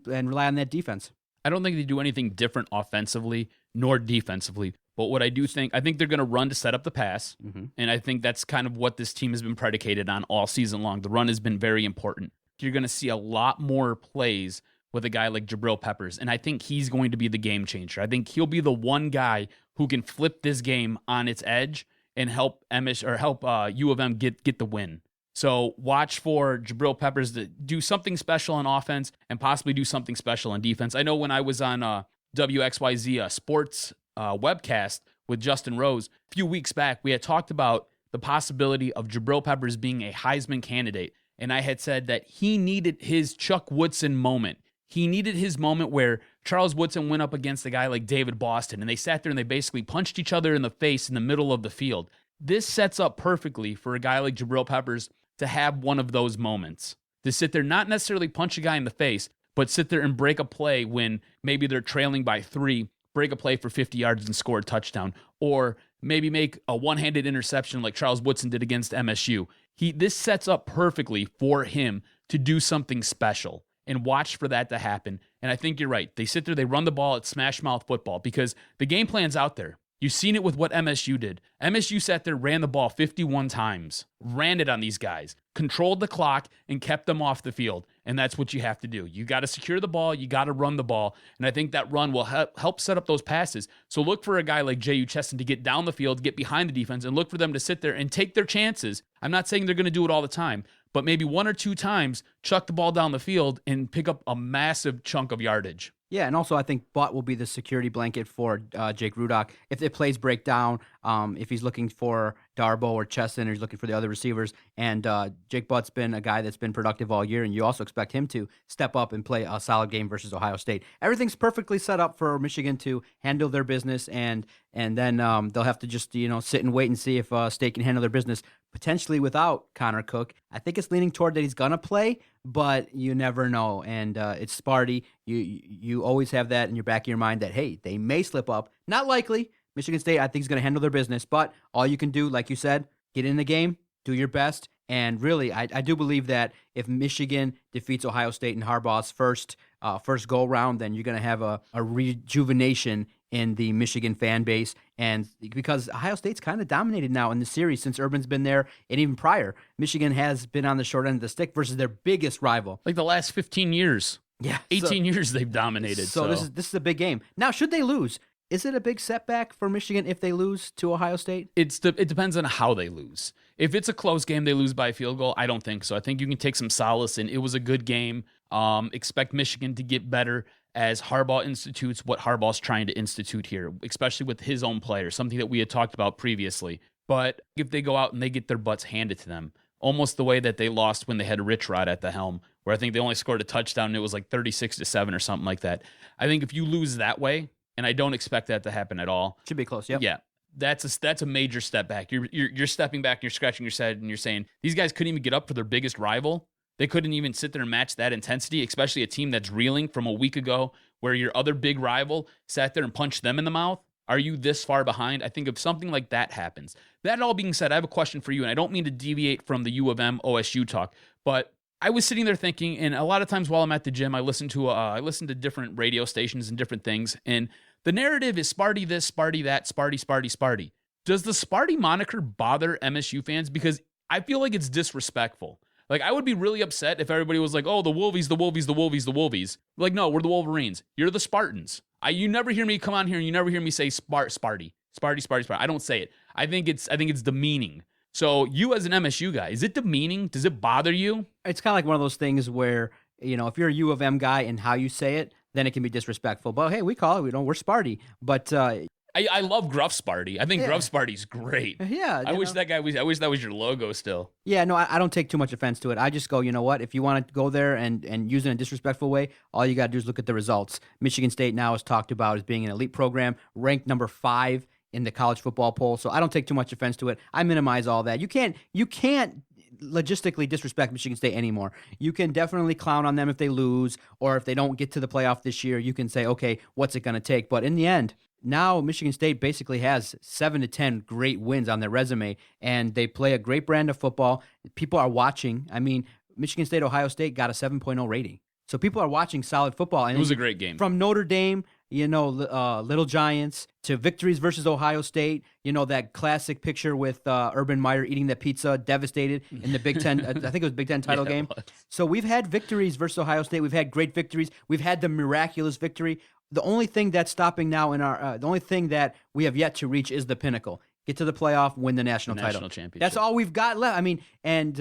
rely on that defense. I don't think they do anything different offensively nor defensively. But what I think they're going to run to set up the pass, and I think that's kind of what this team has been predicated on all season long. The run has been very important. You're going to see a lot more plays with a guy like Jabril Peppers, and I think he's going to be the game changer. I think he'll be the one guy who can flip this game on its edge and help U of M get the win. So watch for Jabril Peppers to do something special on offense and possibly do something special on defense. I know when I was on WXYZ Sports webcast with Justin Rose a few weeks back, we had talked about the possibility of Jabril Peppers being a Heisman candidate. And I had said that he needed his Chuck Woodson moment. He needed his moment where Charles Woodson went up against a guy like David Boston, and they sat there and they basically punched each other in the face in the middle of the field. This sets up perfectly for a guy like Jabril Peppers to have one of those moments. To sit there, not necessarily punch a guy in the face, but sit there and break a play when maybe they're trailing by 3, break a play for 50 yards and score a touchdown, or maybe make a one-handed interception like Charles Woodson did against MSU. This sets up perfectly for him to do something special, and watch for that to happen. And I think you're right. They sit there, they run the ball at smash mouth football because the game plan's out there. You've seen it with what MSU did. MSU sat there, ran the ball 51 times, ran it on these guys, controlled the clock, and kept them off the field. And that's what you have to do. You got to secure the ball. You got to run the ball. And I think that run will help set up those passes. So look for a guy like J.U. Cheston to get down the field, get behind the defense, and look for them to sit there and take their chances. I'm not saying they're going to do it all the time, but maybe 1 or 2 times, chuck the ball down the field and pick up a massive chunk of yardage. Yeah, and also I think Butt will be the security blanket for Jake Rudock. If the plays break down, if he's looking for Darbo or Cheston, or he's looking for the other receivers, and Jake Butt's been a guy that's been productive all year, and you also expect him to step up and play a solid game versus Ohio State. Everything's perfectly set up for Michigan to handle their business, and then they'll have to just sit and wait and see if State can handle their business, potentially without Connor Cook. I think it's leaning toward that he's gonna play, but you never know. And it's Sparty. You always have that in your back of your mind that, hey, they may slip up. Not likely. Michigan State, I think, is going to handle their business. But all you can do, like you said, get in the game, do your best. And really, I do believe that if Michigan defeats Ohio State in Harbaugh's first go-round, then you're going to have a rejuvenation in the Michigan fan base. And because Ohio State's kind of dominated now in the series since Urban's been there, and even prior, Michigan has been on the short end of the stick versus their biggest rival. Like the last 15 years. Yeah. 18 years they've dominated. So this is a big game. Now, should they lose, is it a big setback for Michigan if they lose to Ohio State? It depends on how they lose. If it's a close game, they lose by a field goal, I don't think so. I think you can take some solace in it was a good game. Expect Michigan to get better as Harbaugh institutes what Harbaugh's trying to institute here, especially with his own players, something that we had talked about previously. But if they go out and they get their butts handed to them, almost the way that they lost when they had Rich Rod at the helm, where I think they only scored a touchdown and it was like 36-7 or something like that. I think if you lose that way, and I don't expect that to happen at all. Should be close, yep. Yeah. That's a major step back. You're stepping back, you're scratching your head, and you're saying, these guys couldn't even get up for their biggest rival. They couldn't even sit there and match that intensity, especially a team that's reeling from a week ago where your other big rival sat there and punched them in the mouth. Are you this far behind? I think if something like that happens. That all being said, I have a question for you, and I don't mean to deviate from the U of M OSU talk, but I was sitting there thinking, and a lot of times while I'm at the gym, I listen to different radio stations and different things, and the narrative is Sparty this, Sparty that, Sparty. Does the Sparty moniker bother MSU fans? Because I feel like it's disrespectful. Like, I would be really upset if everybody was like, oh, the Wolvies, the Wolvies, the Wolvies, the Wolvies. Like, no, we're the Wolverines. You're the Spartans. You never hear me come on here and you never hear me say Sparty. I don't say it. I think it's demeaning. So you as an MSU guy, is it demeaning? Does it bother you? It's kind of like one of those things where, if you're a U of M guy and how you say it, then it can be disrespectful. But hey, we call it, we're Sparty. But I love Gruff Sparty. I think Gruff Sparty's great. Yeah. I wish that was your logo still. Yeah, no, I don't take too much offense to it. I just go, you know what? If you want to go there and use it in a disrespectful way, all you got to do is look at the results. Michigan State now is talked about as being an elite program, ranked number 5 in the college football poll. So I don't take too much offense to it. I minimize all that. You can't logistically disrespect Michigan State anymore. You can definitely clown on them if they lose or if they don't get to the playoff this year. You can say, okay, what's it going to take? But in the end, now Michigan State basically has 7 to 10 great wins on their resume, and they play a great brand of football. People are watching. I mean, Michigan State, Ohio State got a 7.0 rating. So people are watching solid football. And it was a great game. From Notre Dame, Little Giants, to victories versus Ohio State, that classic picture with Urban Meyer eating that pizza, devastated in the Big Ten, I think it was Big Ten title game. So we've had victories versus Ohio State. We've had great victories. We've had the miraculous victory. The only thing that's stopping now the only thing that we have yet to reach is the pinnacle. Get to the playoff, win the national title. Championship. That's all we've got left. I mean, and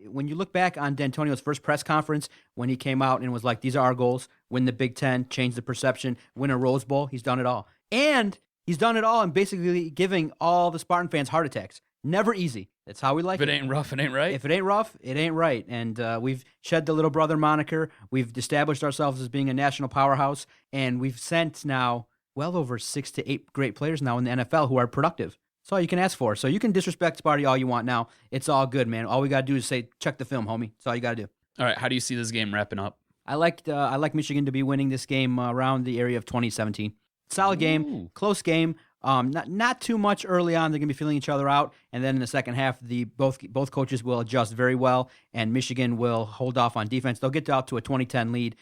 when you look back on D'Antonio's first press conference, when he came out and was like, these are our goals, win the Big Ten, change the perception, win a Rose Bowl, he's done it all. And he's done it all and basically giving all the Spartan fans heart attacks. Never easy. That's how we like If it ain't rough, it ain't right. If it ain't rough, it ain't right. And we've shed the little brother moniker. We've established ourselves as being a national powerhouse, and we've sent now well over 6 to 8 great players now in the NFL who are productive. That's all you can ask for. So you can disrespect Sparty all you want now. It's all good, man. All we got to do is say, check the film, homie. That's all you got to do. All right, how do you see this game wrapping up? I like Michigan to be winning this game around the area of 2017. Solid game, close game. Not too much early on. They're gonna be feeling each other out, and then in the second half, both coaches will adjust very well, and Michigan will hold off on defense. They'll get out to a 20-10 lead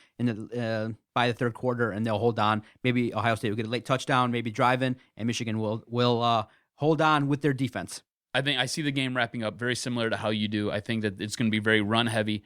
by the third quarter, and they'll hold on. Maybe Ohio State will get a late touchdown, maybe drive in, and Michigan will hold on with their defense. I think I see the game wrapping up very similar to how you do. I think that it's going to be very run heavy.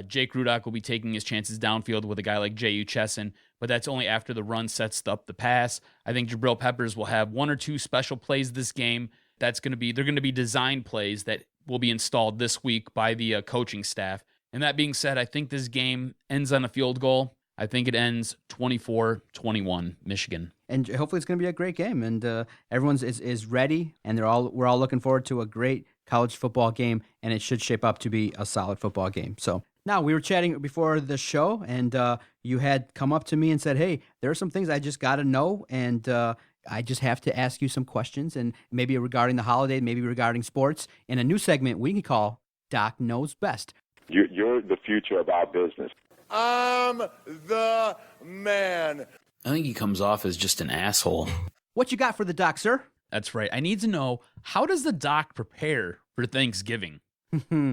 Jake Rudock will be taking his chances downfield with a guy like J.U. Chesson, but that's only after the run sets up the pass. I think Jabril Peppers will have 1 or 2 special plays this game. They're going to be design plays that will be installed this week by the coaching staff. And that being said, I think this game ends on a field goal. I think it ends 24-21 Michigan. And hopefully it's going to be a great game, and everyone's is ready, and we're all looking forward to a great college football game, and it should shape up to be a solid football game. So now we were chatting before the show, and you had come up to me and said, "Hey, there are some things I just got to know, and I just have to ask you some questions, and maybe regarding the holiday, maybe regarding sports, in a new segment we can call Doc Knows Best." You're the future of our business. I'm the man. I think he comes off as just an asshole. What you got for the Doc, sir? That's right. I need to know, how does the Doc prepare for Thanksgiving?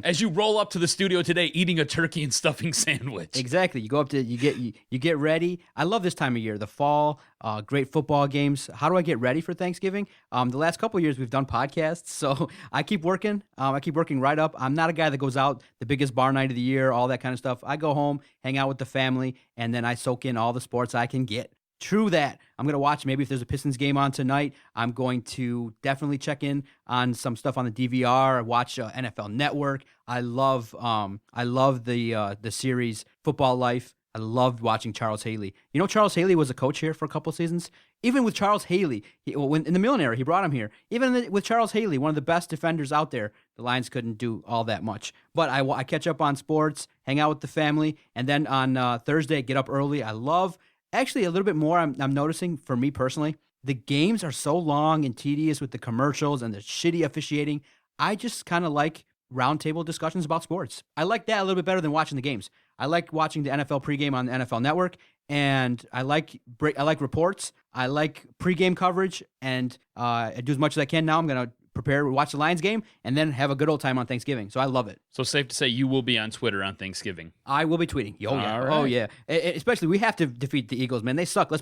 As you roll up to the studio today eating a turkey and stuffing sandwich. Exactly. You go up to you get ready. I love this time of year, the fall, great football games. How do I get ready for Thanksgiving? The last couple of years we've done podcasts, so I keep working. I keep working right up. I'm not a guy that goes out the biggest bar night of the year, all that kind of stuff. I go home, hang out with the family, and then I soak in all the sports I can get. True that. I'm going to watch, maybe if there's a Pistons game on tonight, I'm going to definitely check in on some stuff on the DVR, watch NFL Network. I love the series Football Life. I loved watching Charles Haley. You know, Charles Haley was a coach here for a couple seasons. Even with Charles Haley, when in the Millen era, he brought him here. Even with Charles Haley, one of the best defenders out there, the Lions couldn't do all that much. But I catch up on sports, hang out with the family, and then on Thursday, get up early. I love... Actually, a little bit more I'm noticing for me personally, the games are so long and tedious with the commercials and the shitty officiating. I just kind of like roundtable discussions about sports. I like that a little bit better than watching the games. I like watching the NFL pregame on the NFL Network, and I like reports. I like pregame coverage, and I do as much as I can now. I'm going to prepare, watch the Lions game, and then have a good old time on Thanksgiving. So I love it. So safe to say you will be on Twitter on Thanksgiving. I will be tweeting. Oh yeah. All right. Oh yeah. Especially we have to defeat the Eagles, man. They suck. Let's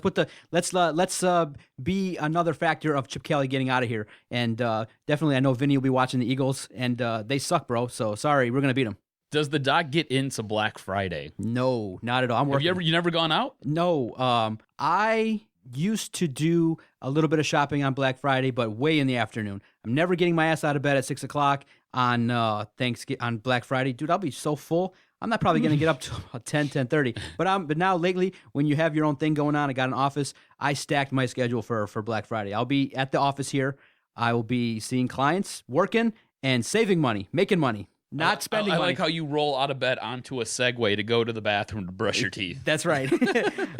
be another factor of Chip Kelly getting out of here. And definitely, I know Vinny will be watching the Eagles, and they suck, bro. So sorry, we're gonna beat them. Does the Doc get into Black Friday? No, not at all. I'm working. Have you never gone out? No. I used to do a little bit of shopping on Black Friday, but way in the afternoon. I'm never getting my ass out of bed at 6 o'clock on Black Friday. Dude, I'll be so full. I'm not probably going to get up to 10:30. But now lately, when you have your own thing going on, I got an office, I stacked my schedule for Black Friday. I'll be at the office here. I will be seeing clients, working, and saving money, making money. Not spending money. I like how you roll out of bed onto a Segway to go to the bathroom to brush your teeth. That's right.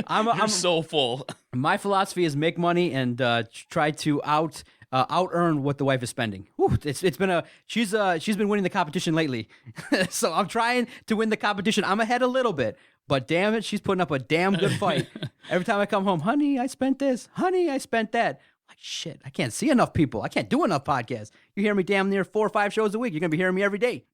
I'm so full. My philosophy is make money and try to out earn what the wife is spending. Whew, it's been she's been winning the competition lately, so I'm trying to win the competition. I'm ahead a little bit, but damn it, she's putting up a damn good fight. Every time I come home, honey, I spent this. Honey, I spent that. Like, shit, I can't see enough people. I can't do enough podcasts. You hear me damn near 4 or 5 shows a week. You're going to be hearing me every day.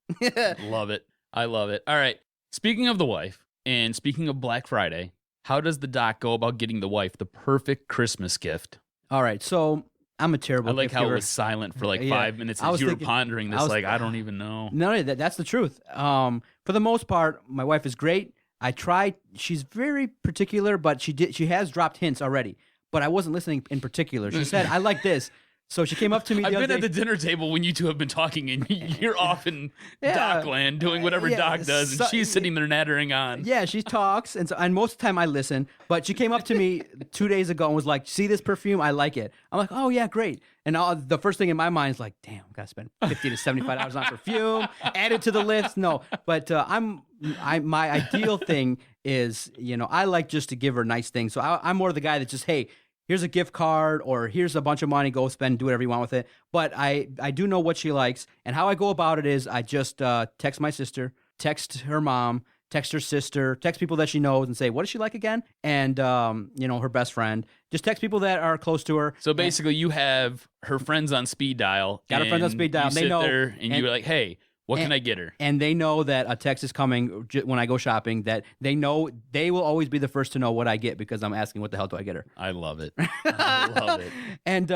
Love it. I love it. All right. Speaking of the wife and speaking of Black Friday, how does the Doc go about getting the wife the perfect Christmas gift? All right. So I'm a terrible gift giver. I like how it was silent for like 5 minutes as you were pondering this. I don't even know. No, that's the truth. For the most part, my wife is great. I try. She's very particular, but she has dropped hints already. But I wasn't listening in particular. She said, I like this. So she came up to me the I've other been at day. the dinner table when you two have been talking, and you're off in Yeah. Dockland doing whatever Doc does, and she's sitting there nattering on. Yeah, she talks, and most of the time I listen. But she came up to me 2 days ago and was like, "See this perfume? I like it." I'm like, "Oh yeah, great." And the first thing in my mind is like, "Damn, gotta spend $50 to $75 on perfume." Add it to the list. No, but my ideal thing is, I like just to give her nice things. So I'm more the guy that just, hey, here's a gift card or here's a bunch of money, go spend, do whatever you want with it. But I do know what she likes. And how I go about it is I just text my sister, text her mom, text her sister, text people that she knows and say, what does she like again? And, her best friend. Just text people that are close to her. So basically you have her friends on speed dial. Got her friends on speed dial. You They sit know. there and you're like, hey, what can I get her? And they know that a text is coming when I go shopping, that they know they will always be the first to know what I get because I'm asking, what the hell do I get her? I love it. I love it. And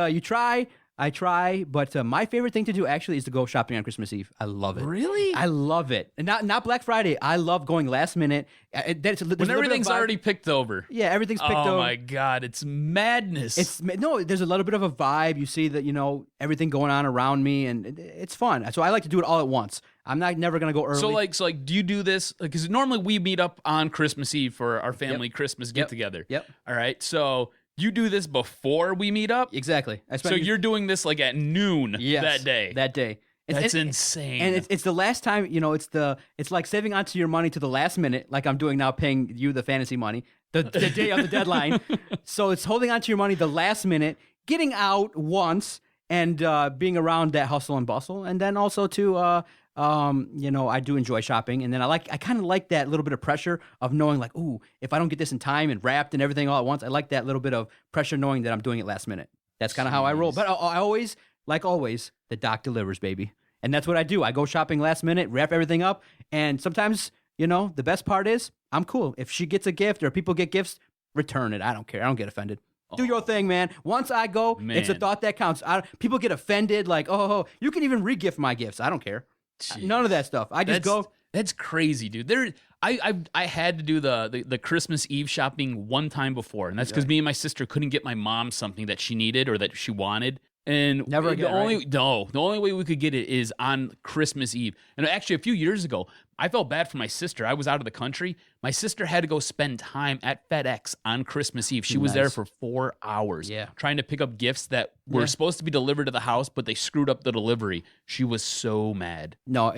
I try, but my favorite thing to do actually is to go shopping on Christmas Eve. I love it. Really? I love it. And not Black Friday. I love going last minute. When everything's already picked over. Yeah, everything's picked over. Oh my God, it's madness. There's a little bit of a vibe. You see that, everything going on around me, and it's fun. So I like to do it all at once. I'm never going to go early. So do you do this? Because normally we meet up on Christmas Eve for our family Christmas get together. Yep. All right. So you do this before we meet up? Exactly. So you're doing this at noon that day. That day. That's insane. And it's the last time, it's like saving onto your money to the last minute, like I'm doing now, paying you the fantasy money, the day of the deadline. So it's holding onto your money the last minute, getting out once, and being around that hustle and bustle. And then also to, I do enjoy shopping. And then I kind of like that little bit of pressure of knowing like, ooh, if I don't get this in time and wrapped and everything all at once, I like that little bit of pressure knowing that I'm doing it last minute. That's kind of how I roll. But I always, like always, the doc delivers, baby. And that's what I do. I go shopping last minute, wrap everything up. And sometimes, the best part is I'm cool. If she gets a gift or people get gifts, return it. I don't care. I don't get offended. Do your thing, man. Once I go, it's a thought that counts. People get offended like, oh, you can even re-gift my gifts. I don't care. Jeez. None of that stuff. I just go. That's crazy, dude. I had to do the Christmas Eve shopping one time before, and that's because me and my sister couldn't get my mom something that she needed or that she wanted. And never again. The only way we could get it is on Christmas Eve. And actually, a few years ago, I felt bad for my sister. I was out of the country. My sister had to go spend time at FedEx on Christmas Eve. She was there for 4 hours, trying to pick up gifts that were supposed to be delivered to the house, but they screwed up the delivery. She was so mad. No,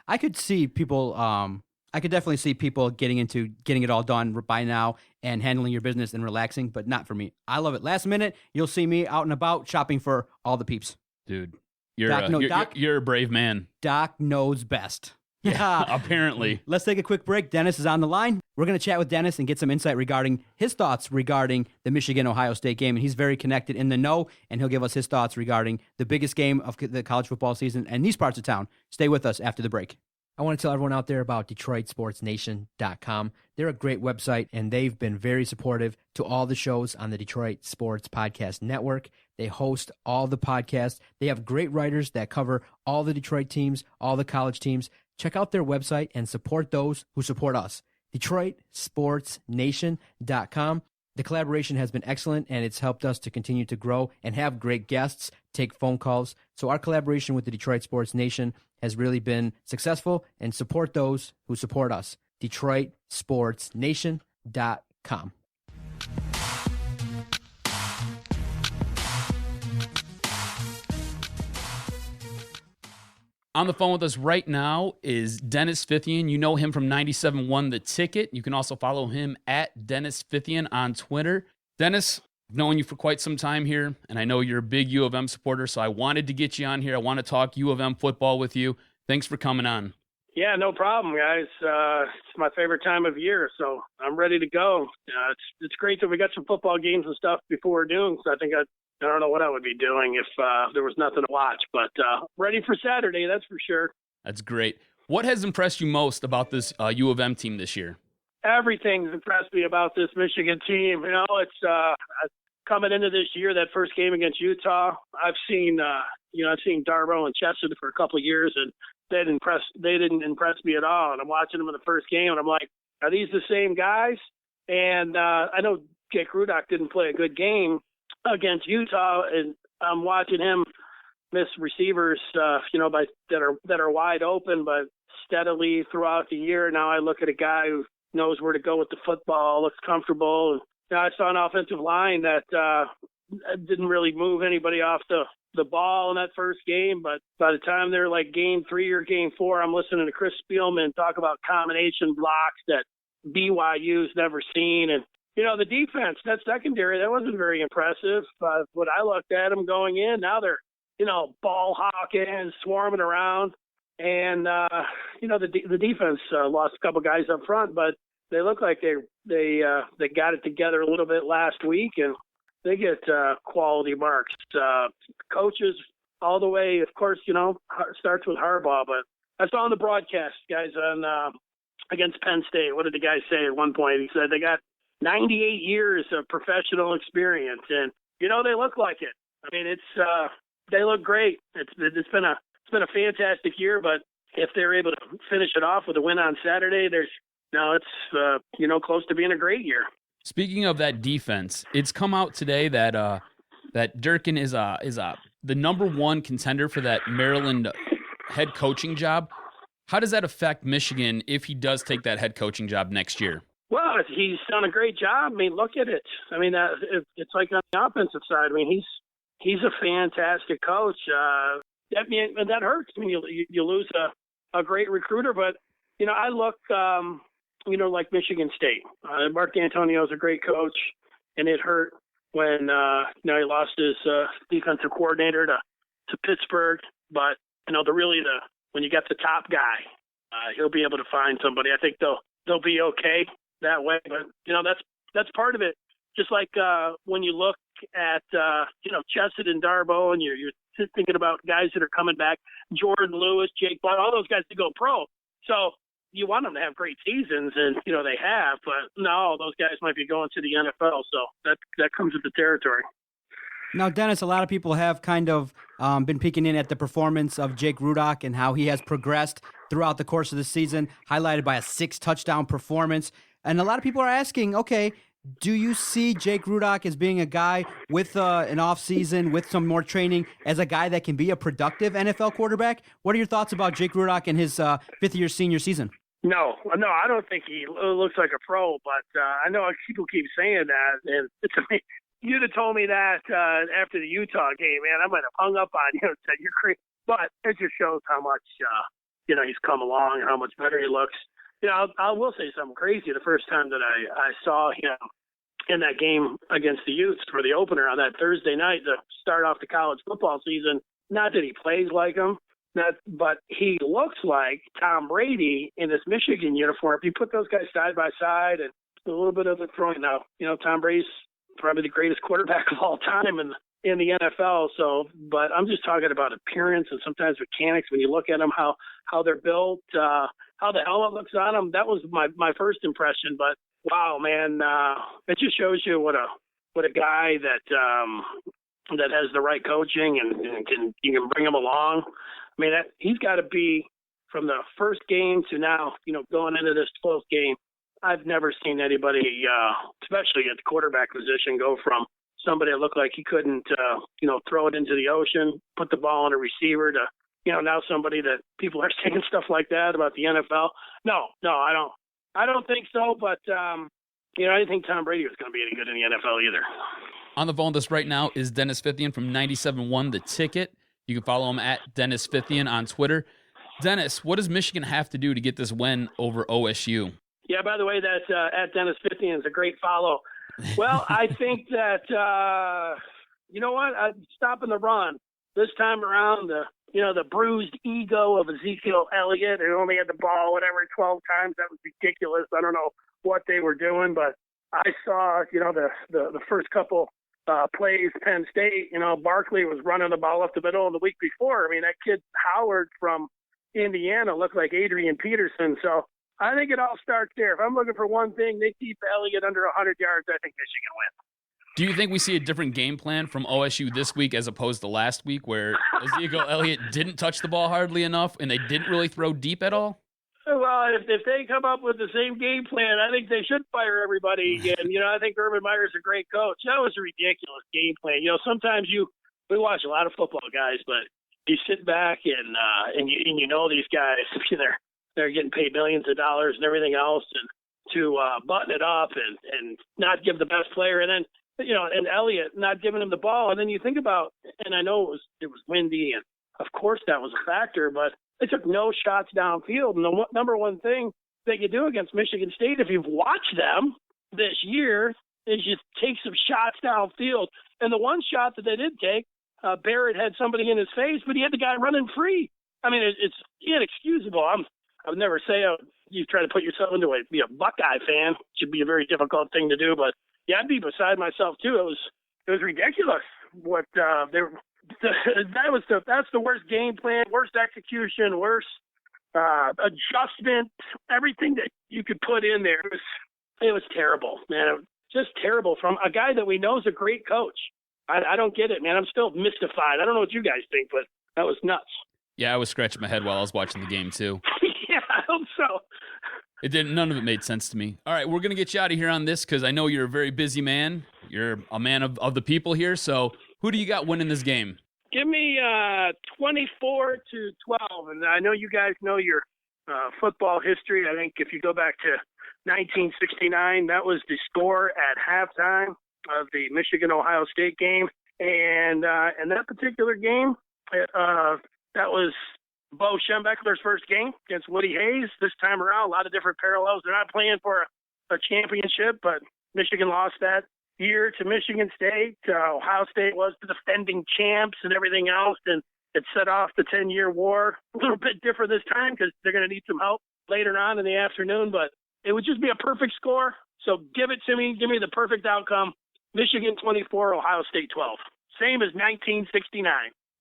I could see people. I could definitely see people getting it all done by now and handling your business and relaxing, but not for me. I love it. Last minute, you'll see me out and about shopping for all the peeps. Dude, you're a brave man. Doc knows best. Yeah, apparently. Let's take a quick break. Dennis is on the line. We're going to chat with Dennis and get some insight regarding his thoughts regarding the Michigan-Ohio State game. And he's very connected in the know, and he'll give us his thoughts regarding the biggest game of the college football season and these parts of town. Stay with us after the break. I want to tell everyone out there about DetroitSportsNation.com. They're a great website, and they've been very supportive to all the shows on the Detroit Sports Podcast Network. They host all the podcasts. They have great writers that cover all the Detroit teams, all the college teams. Check out their website and support those who support us. DetroitSportsNation.com. The collaboration has been excellent, and it's helped us to continue to grow and have great guests, take phone calls. So our collaboration with the Detroit Sports Nation has really been successful, and support those who support us. DetroitSportsNation.com. On the phone with us right now is Dennis Fithian. You know him from 97.1 The Ticket. You can also follow him at Dennis Fithian on Twitter. Dennis, I've known you for quite some time here, and I know you're a big U of M supporter, so I wanted to get you on here. I want to talk U of M football with you. Thanks for coming on. Yeah, no problem, guys. It's my favorite time of year, so I'm ready to go. It's great that we got some football games and stuff before we're doing, so I think I don't know what I would be doing if there was nothing to watch, but ready for Saturday, that's for sure. That's great. What has impressed you most about this U of M team this year? Everything's impressed me about this Michigan team. It's coming into this year, that first game against Utah. I've seen Darbo and Chester for a couple of years, and they didn't impress me at all. And I'm watching them in the first game, and I'm like, are these the same guys? And I know Jake Rudock didn't play a good game against Utah, and I'm watching him miss receivers, that are wide open, but steadily throughout the year. Now I look at a guy who knows where to go with the football, looks comfortable. And I saw an offensive line that didn't really move anybody off the ball in that first game, but by the time they're like game 3 or game 4, I'm listening to Chris Spielman talk about combination blocks that BYU's never seen. And, the defense, that secondary, that wasn't very impressive. When I looked at them going in, now they're, ball hawking, swarming around. And, the defense lost a couple guys up front, but they look like they got it together a little bit last week, and they get quality marks. Coaches all the way, of course, starts with Harbaugh. But I saw on the broadcast, guys, against Penn State, what did the guy say at one point? He said they got 98 years of professional experience, and, they look like it. I mean, they look great. It's been a fantastic year, but if they're able to finish it off with a win on Saturday, it's close to being a great year. Speaking of that defense, it's come out today that that Durkin is the number 1 contender for that Maryland head coaching job. How does that affect Michigan if he does take that head coaching job next year? Well, he's done a great job. I mean, look at it. I mean, it's like on the offensive side. I mean, he's a fantastic coach. That hurts. I mean, you lose a great recruiter, but I look. Like Michigan State. Mark D'Antonio's a great coach, and it hurt when he lost his defensive coordinator to Pittsburgh. But when you get the top guy, he'll be able to find somebody. I think they'll be okay that way. But that's part of it. Just like when you look at Chesed and Darboh, and you're thinking about guys that are coming back, Jordan Lewis, Jake Blount, all those guys to go pro. So you want them to have great seasons, and they have, but no, those guys might be going to the NFL, so that comes with the territory. Now, Dennis, a lot of people have kind of been peeking in at the performance of Jake Rudock and how he has progressed throughout the course of the season, highlighted by a 6-touchdown performance. And a lot of people are asking, okay, do you see Jake Rudock as being a guy with an offseason, with some more training, as a guy that can be a productive NFL quarterback? What are your thoughts about Jake Rudock and his fifth-year senior season? No, I don't think he looks like a pro, but I know people keep saying that, and you'd have told me that after the Utah game, man, I might have hung up on you and said, you're crazy. But it just shows how much, he's come along and how much better he looks. I will say something crazy. The first time that I saw him in that game against the Utes for the opener on that Thursday night to start off the college football season, not that he plays like him, but he looks like Tom Brady in this Michigan uniform. If you put those guys side by side and a little bit of the throwing now, Tom Brady's probably the greatest quarterback of all time in the NFL. So, but I'm just talking about appearance and sometimes mechanics. When you look at them, how they're built, how the helmet looks on them. That was my first impression. But wow, man, it just shows you what a guy that has the right coaching and you can bring him along. I mean, he's got to be, from the first game to now, going into this 12th game, I've never seen anybody, especially at the quarterback position, go from somebody that looked like he couldn't, throw it into the ocean, put the ball on a receiver to, now somebody that people are saying stuff like that about the NFL. No, I don't think so. But, I didn't think Tom Brady was going to be any good in the NFL either. On the phone with us right now is Dennis Fithian from 97.1 The Ticket. You can follow him at Dennis Fithian on Twitter. Dennis, what does Michigan have to do to get this win over OSU? Yeah, by the way, that at Dennis Fithian is a great follow. Well, I think that, I'm stopping the run. This time around, the bruised ego of Ezekiel Elliott, who only had the ball, 12 times. That was ridiculous. I don't know what they were doing, but I saw, the first couple plays, Penn State, Barkley was running the ball up the middle, and the week before, I mean, that kid Howard from Indiana looked like Adrian Peterson. So I think it all starts there. If I'm looking for one thing, they keep Elliott under 100 yards, I think Michigan wins. Do you think we see a different game plan from OSU this week as opposed to last week, where Ezekiel Elliott didn't touch the ball hardly enough and they didn't really throw deep at all? Well, if they come up with the same game plan, I think they should fire everybody again. I think Urban Meyer's a great coach. That was a ridiculous game plan. Sometimes you we watch a lot of football, guys, but you sit back and you know these guys, they're getting paid millions of dollars and everything else, and to button it up and not give the best player, and then and Elliott not giving him the ball, and then you think about, and I know it was windy, and of course that was a factor, but they took no shots downfield. And the number one thing that you do against Michigan State, if you've watched them this year, is you take some shots downfield. And the one shot that they did take, Barrett had somebody in his face, but he had the guy running free. I mean, it's inexcusable. I would never say you try to put yourself into be a Buckeye fan. It should be a very difficult thing to do. But yeah, I'd be beside myself too. It was ridiculous what that's the worst game plan, worst execution, worst adjustment, everything that you could put in there. It was terrible, man. It was just terrible from a guy that we know is a great coach. I don't get it, man. I'm still mystified. I don't know what you guys think, but that was nuts. Yeah, I was scratching my head while I was watching the game too. Yeah, I hope so. None of it made sense to me. All right, we're going to get you out of here on this because I know you're a very busy man. You're a man of the people here. So who do you got winning this game? Give me 24-12. And I know you guys know your football history. I think if you go back to 1969, that was the score at halftime of the Michigan-Ohio State game. And that particular game, that was Bo Schembechler's first game against Woody Hayes. This time around, a lot of different parallels. They're not playing for a championship, but Michigan lost that year to Michigan State. Ohio State was the defending champs and everything else, and it set off the 10-year war. A little bit different this time because they're going to need some help later on in the afternoon, but it would just be a perfect score. So give it to me. Give me the perfect outcome. Michigan 24, Ohio State 12. Same as 1969.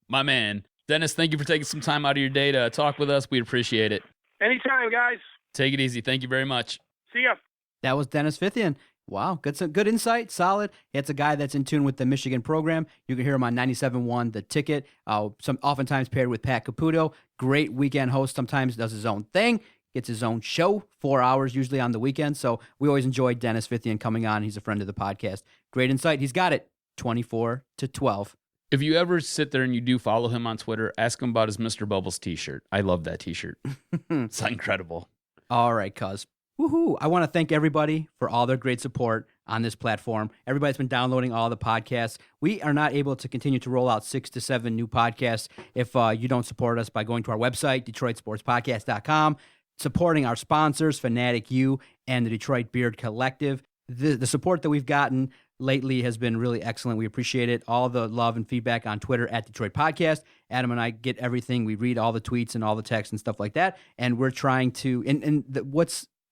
My man. Dennis, thank you for taking some time out of your day to talk with us. We appreciate it. Anytime, guys. Take it easy. Thank you very much. See ya. That was Dennis Fithian. Wow, good insight, solid. It's a guy that's in tune with the Michigan program. You can hear him on 97.1 The Ticket, oftentimes paired with Pat Caputo. Great weekend host, sometimes does his own thing, gets his own show, 4 hours usually on the weekend. So we always enjoy Dennis Fithian coming on. He's a friend of the podcast. Great insight. He's got it, 24-12. If you ever sit there and you do follow him on Twitter, ask him about his Mr. Bubbles t-shirt. I love that t-shirt. It's incredible. All right, cuz. Woohoo. I want to thank everybody for all their great support on this platform. Everybody's been downloading all the podcasts. We are not able to continue to roll out 6 to 7 new podcasts if you don't support us by going to our website, DetroitSportsPodcast.com, supporting our sponsors, Fanatic U and the Detroit Beard Collective. The support that we've gotten lately has been really excellent. We appreciate it. All the love and feedback on Twitter at Detroit Podcast. Adam and I get everything. We read all the tweets and all the texts and stuff like that. And we're trying to,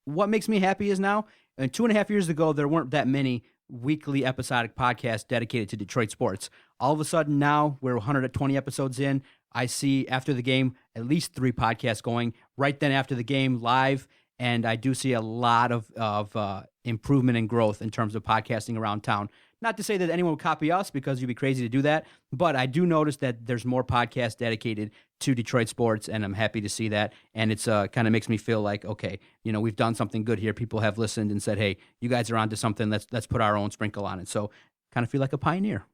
what makes me happy is now, 2.5 years ago, there weren't that many weekly episodic podcasts dedicated to Detroit sports. All of a sudden now, we're 120 episodes in. I see after the game, at least 3 podcasts going right then after the game live. And I do see a lot of improvement and growth in terms of podcasting around town. Not to say that anyone will copy us because you'd be crazy to do that, but I do notice that there's more podcasts dedicated to Detroit sports, and I'm happy to see that. And it's kind of makes me feel like, okay, we've done something good here. People have listened and said, hey, you guys are onto something. Let's put our own sprinkle on it. So kind of feel like a pioneer.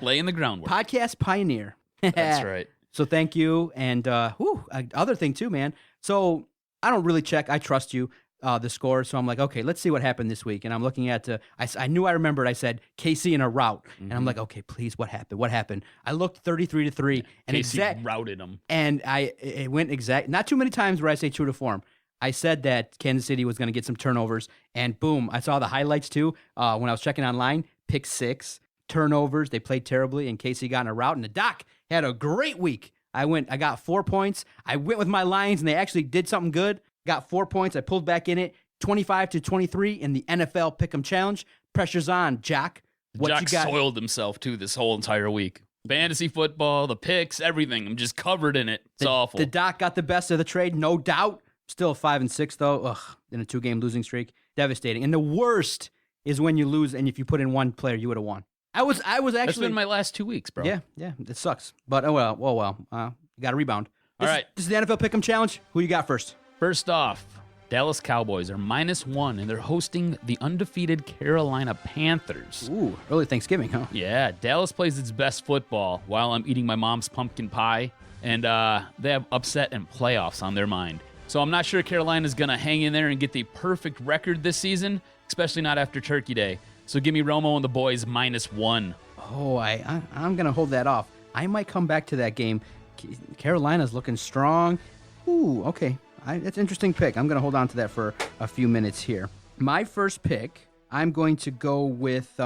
Laying the groundwork. Podcast pioneer. That's right. So thank you. And other thing too, man. So I don't really check. I trust you. The score. So I'm like, okay, let's see what happened this week. And I'm looking at, I knew I remembered I said KC in a rout. Mm-hmm. And I'm like, okay, please, what happened? What happened? I looked 33-3 and KC routed them. And it went exact, not too many times where I say true to form. I said that Kansas City was going to get some turnovers and boom, I saw the highlights too. When I was checking online, pick 6, turnovers. They played terribly and KC got in a rout and the Doc had a great week. I got 4 points. I went with my Lions and they actually did something good. Got 4 points. I pulled back in it, 25-23 in the NFL Pick'em Challenge. Pressure's on, Jock. Jock soiled himself too this whole entire week. Fantasy football, the picks, everything. I'm just covered in it. It's awful. The Doc got the best of the trade, no doubt. Still 5-6 though. Ugh, in a 2-game losing streak, devastating. And the worst is when you lose, and if you put in one player, you would have won. I was actually. That's been my last 2 weeks, bro. Yeah, it sucks. But oh well. You got to rebound. All right. This is the NFL Pick'em Challenge. Who you got first? First off, Dallas Cowboys are -1, and they're hosting the undefeated Carolina Panthers. Ooh, early Thanksgiving, huh? Yeah, Dallas plays its best football while I'm eating my mom's pumpkin pie, and they have upset and playoffs on their mind. So I'm not sure Carolina's going to hang in there and get the perfect record this season, especially not after Turkey Day. So give me Romo and the boys -1. Oh, I'm going to hold that off. I might come back to that game. Carolina's looking strong. Ooh, okay. That's an interesting pick. I'm going to hold on to that for a few minutes here. My first pick, I'm going to go with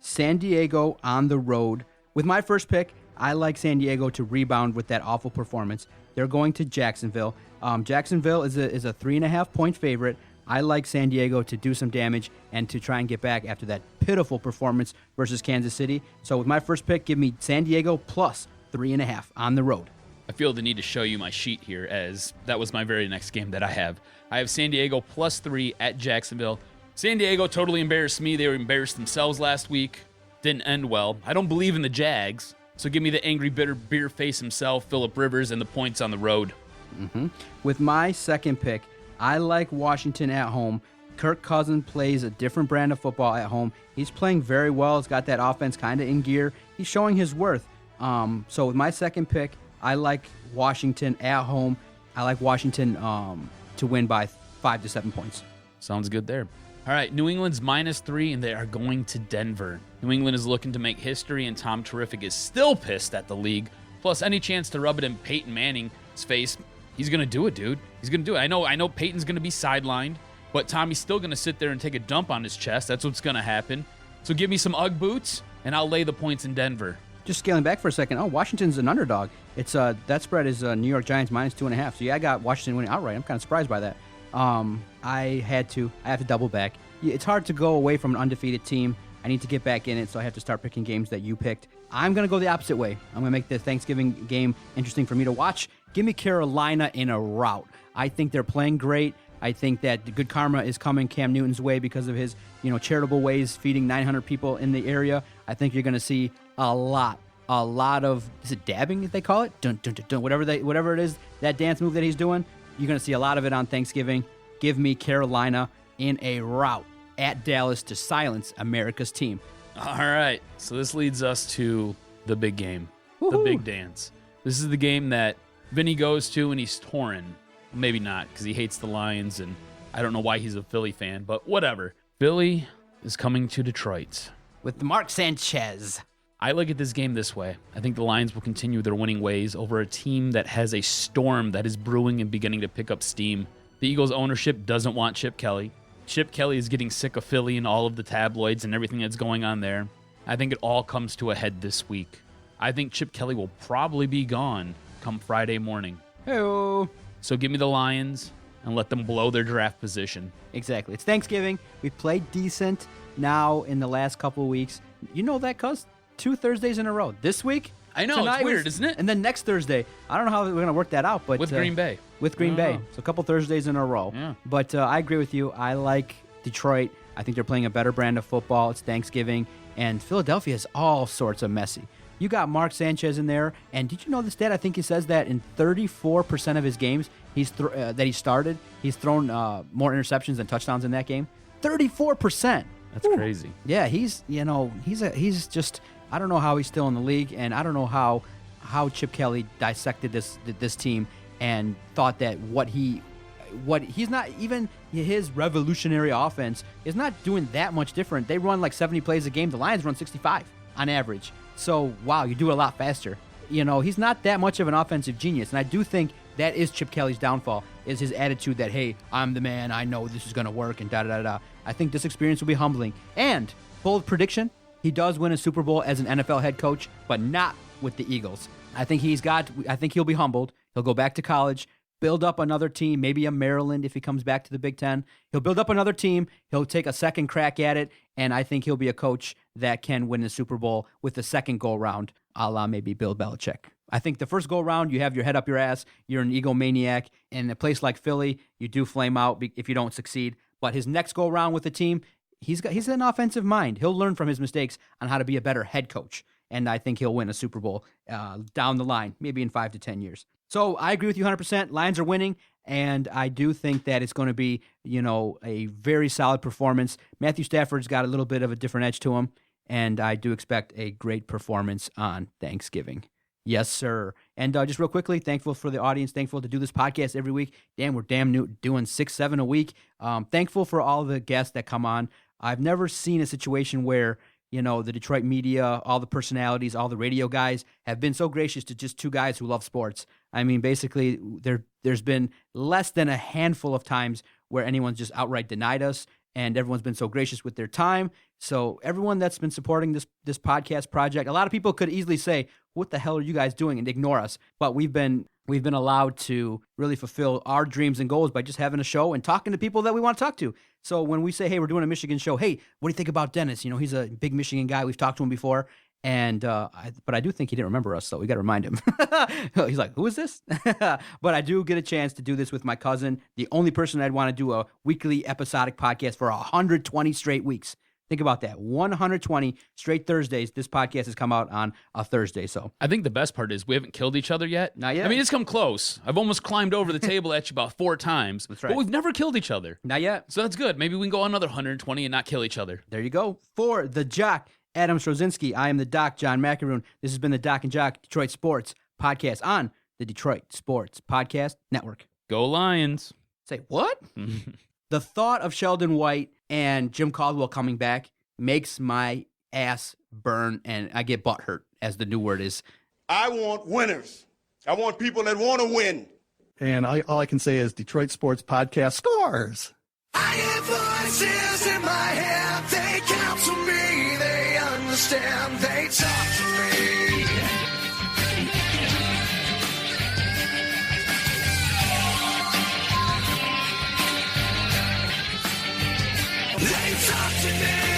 San Diego on the road. With my first pick, I like San Diego to rebound with that awful performance. They're going to Jacksonville. Jacksonville is a 3.5-point favorite. I like San Diego to do some damage and to try and get back after that pitiful performance versus Kansas City. So with my first pick, give me San Diego plus 3.5 on the road. I feel the need to show you my sheet here, as that was my very next game that I have. I have San Diego +3 at Jacksonville. San Diego totally embarrassed me. They were embarrassed themselves last week. Didn't end well. I don't believe in the Jags, so give me the angry, bitter beer face himself, Phillip Rivers, and the points on the road. With my second pick, I like Washington at home. Kirk Cousins plays a different brand of football at home. He's playing very well. He's got that offense kind of in gear. He's showing his worth. So with my second pick, I like Washington at home. I like Washington to win by 5 to 7 points. Sounds good there. All right, New England's -3, and they are going to Denver. New England is looking to make history, and Tom Terrific is still pissed at the league. Plus, any chance to rub it in Peyton Manning's face, he's going to do it, dude. He's going to do it. I know Peyton's going to be sidelined, but Tommy's still going to sit there and take a dump on his chest. That's what's going to happen. So give me some Ugg boots, and I'll lay the points in Denver. Just scaling back for a second. Oh, Washington's an underdog. It's that spread is New York Giants -2.5. So yeah, I got Washington winning outright. I'm kind of surprised by that. I have to double back. It's hard to go away from an undefeated team. I need to get back in it, so I have to start picking games that you picked. I'm gonna go the opposite way. I'm gonna make the Thanksgiving game interesting for me to watch. Give me Carolina in a rout. I think they're playing great. I think that good karma is coming Cam Newton's way because of his, charitable ways, feeding 900 people in the area. I think you're going to see a lot of, is it dabbing that they call it? Dun, dun, dun, dun, whatever it is, that dance move that he's doing. You're going to see a lot of it on Thanksgiving. Give me Carolina in a rout at Dallas to silence America's team. All right, so this leads us to the big game, Woo-hoo. the big dance. This is the game that Vinny goes to and he's torn. Maybe not, because he hates the Lions, and I don't know why he's a Philly fan, but whatever. Philly is coming to Detroit. With Mark Sanchez. I look at this game this way. I think the Lions will continue their winning ways over a team that has a storm that is brewing and beginning to pick up steam. The Eagles' ownership doesn't want Chip Kelly. Chip Kelly is getting sick of Philly and all of the tabloids and everything that's going on there. I think it all comes to a head this week. I think Chip Kelly will probably be gone come Friday morning. Hey-o. So give me the Lions and let them blow their draft position. Exactly. It's Thanksgiving. We've played decent now in the last couple of weeks. You know that, cuz? 2 Thursdays in a row. This week? I know, it's weird, isn't it? And then next Thursday. I don't know how we're going to work that out. But With Green Bay. With Green Bay. So a couple Thursdays in a row. Yeah. But I agree with you. I like Detroit. I think they're playing a better brand of football. It's Thanksgiving. And Philadelphia is all sorts of messy. You got Mark Sanchez in there, and did you know the stat? I think he says that in 34% of his games that he started, he's thrown more interceptions than touchdowns in that game. 34%. That's crazy. Yeah, he's just, I don't know how he's still in the league, and I don't know how Chip Kelly dissected this team and thought that what he's not even his revolutionary offense is not doing that much different. They run like 70 plays a game. The Lions run 65 on average. So, wow, you do it a lot faster. He's not that much of an offensive genius. And I do think that is Chip Kelly's downfall, is his attitude that, hey, I'm the man, I know this is going to work, and da-da-da-da. I think this experience will be humbling. And, bold prediction, he does win a Super Bowl as an NFL head coach, but not with the Eagles. I think he'll be humbled. He'll go back to college, build up another team, maybe a Maryland if he comes back to the Big Ten. He'll build up another team. He'll take a second crack at it, and I think he'll be a coach that can win the Super Bowl with the second go-round, a la maybe Bill Belichick. I think the first go-round, you have your head up your ass, you're an egomaniac. In a place like Philly, you do flame out if you don't succeed. But his next go-round with the team, he's an offensive mind. He'll learn from his mistakes on how to be a better head coach, and I think he'll win a Super Bowl down the line, maybe in 5 to 10 years. So I agree with you 100%. Lions are winning, and I do think that it's going to be, a very solid performance. Matthew Stafford's got a little bit of a different edge to him, and I do expect a great performance on Thanksgiving. Yes, sir. And just real quickly, thankful for the audience, thankful to do this podcast every week. Damn, we're new doing 6-7 a week. Thankful for all the guests that come on. I've never seen a situation where, the Detroit media, all the personalities, all the radio guys have been so gracious to just two guys who love sports. I mean, basically, there's been less than a handful of times where anyone's just outright denied us, and everyone's been so gracious with their time. So everyone that's been supporting this podcast project, a lot of people could easily say, what the hell are you guys doing, and ignore us. But we've been allowed to really fulfill our dreams and goals by just having a show and talking to people that we want to talk to. So when we say, hey, we're doing a Michigan show, hey, what do you think about Dennis? He's a big Michigan guy. We've talked to him before. And but I do think he didn't remember us, so we got to remind him. He's like, who is this? But I do get a chance to do this with my cousin, the only person I'd want to do a weekly episodic podcast for 120 straight weeks. Think about that. 120 straight Thursdays. This podcast has come out on a Thursday. So I think the best part is we haven't killed each other yet. Not yet. I mean, it's come close. I've almost climbed over the table at you about 4 times. That's right. But we've never killed each other. Not yet. So that's good. Maybe we can go on another 120 and not kill each other. There you go. For the Jock, Adam Strozinski, I am the Doc, John McAroon. This has been the Doc and Jock Detroit Sports Podcast on the Detroit Sports Podcast Network. Go Lions. Say what? The thought of Sheldon White and Jim Caldwell coming back makes my ass burn, and I get butthurt, as the new word is. I want winners. I want people that want to win. And all I can say is Detroit Sports Podcast scores. I have voices in my head, they counsel me, they understand, they talk to me. They talk to me.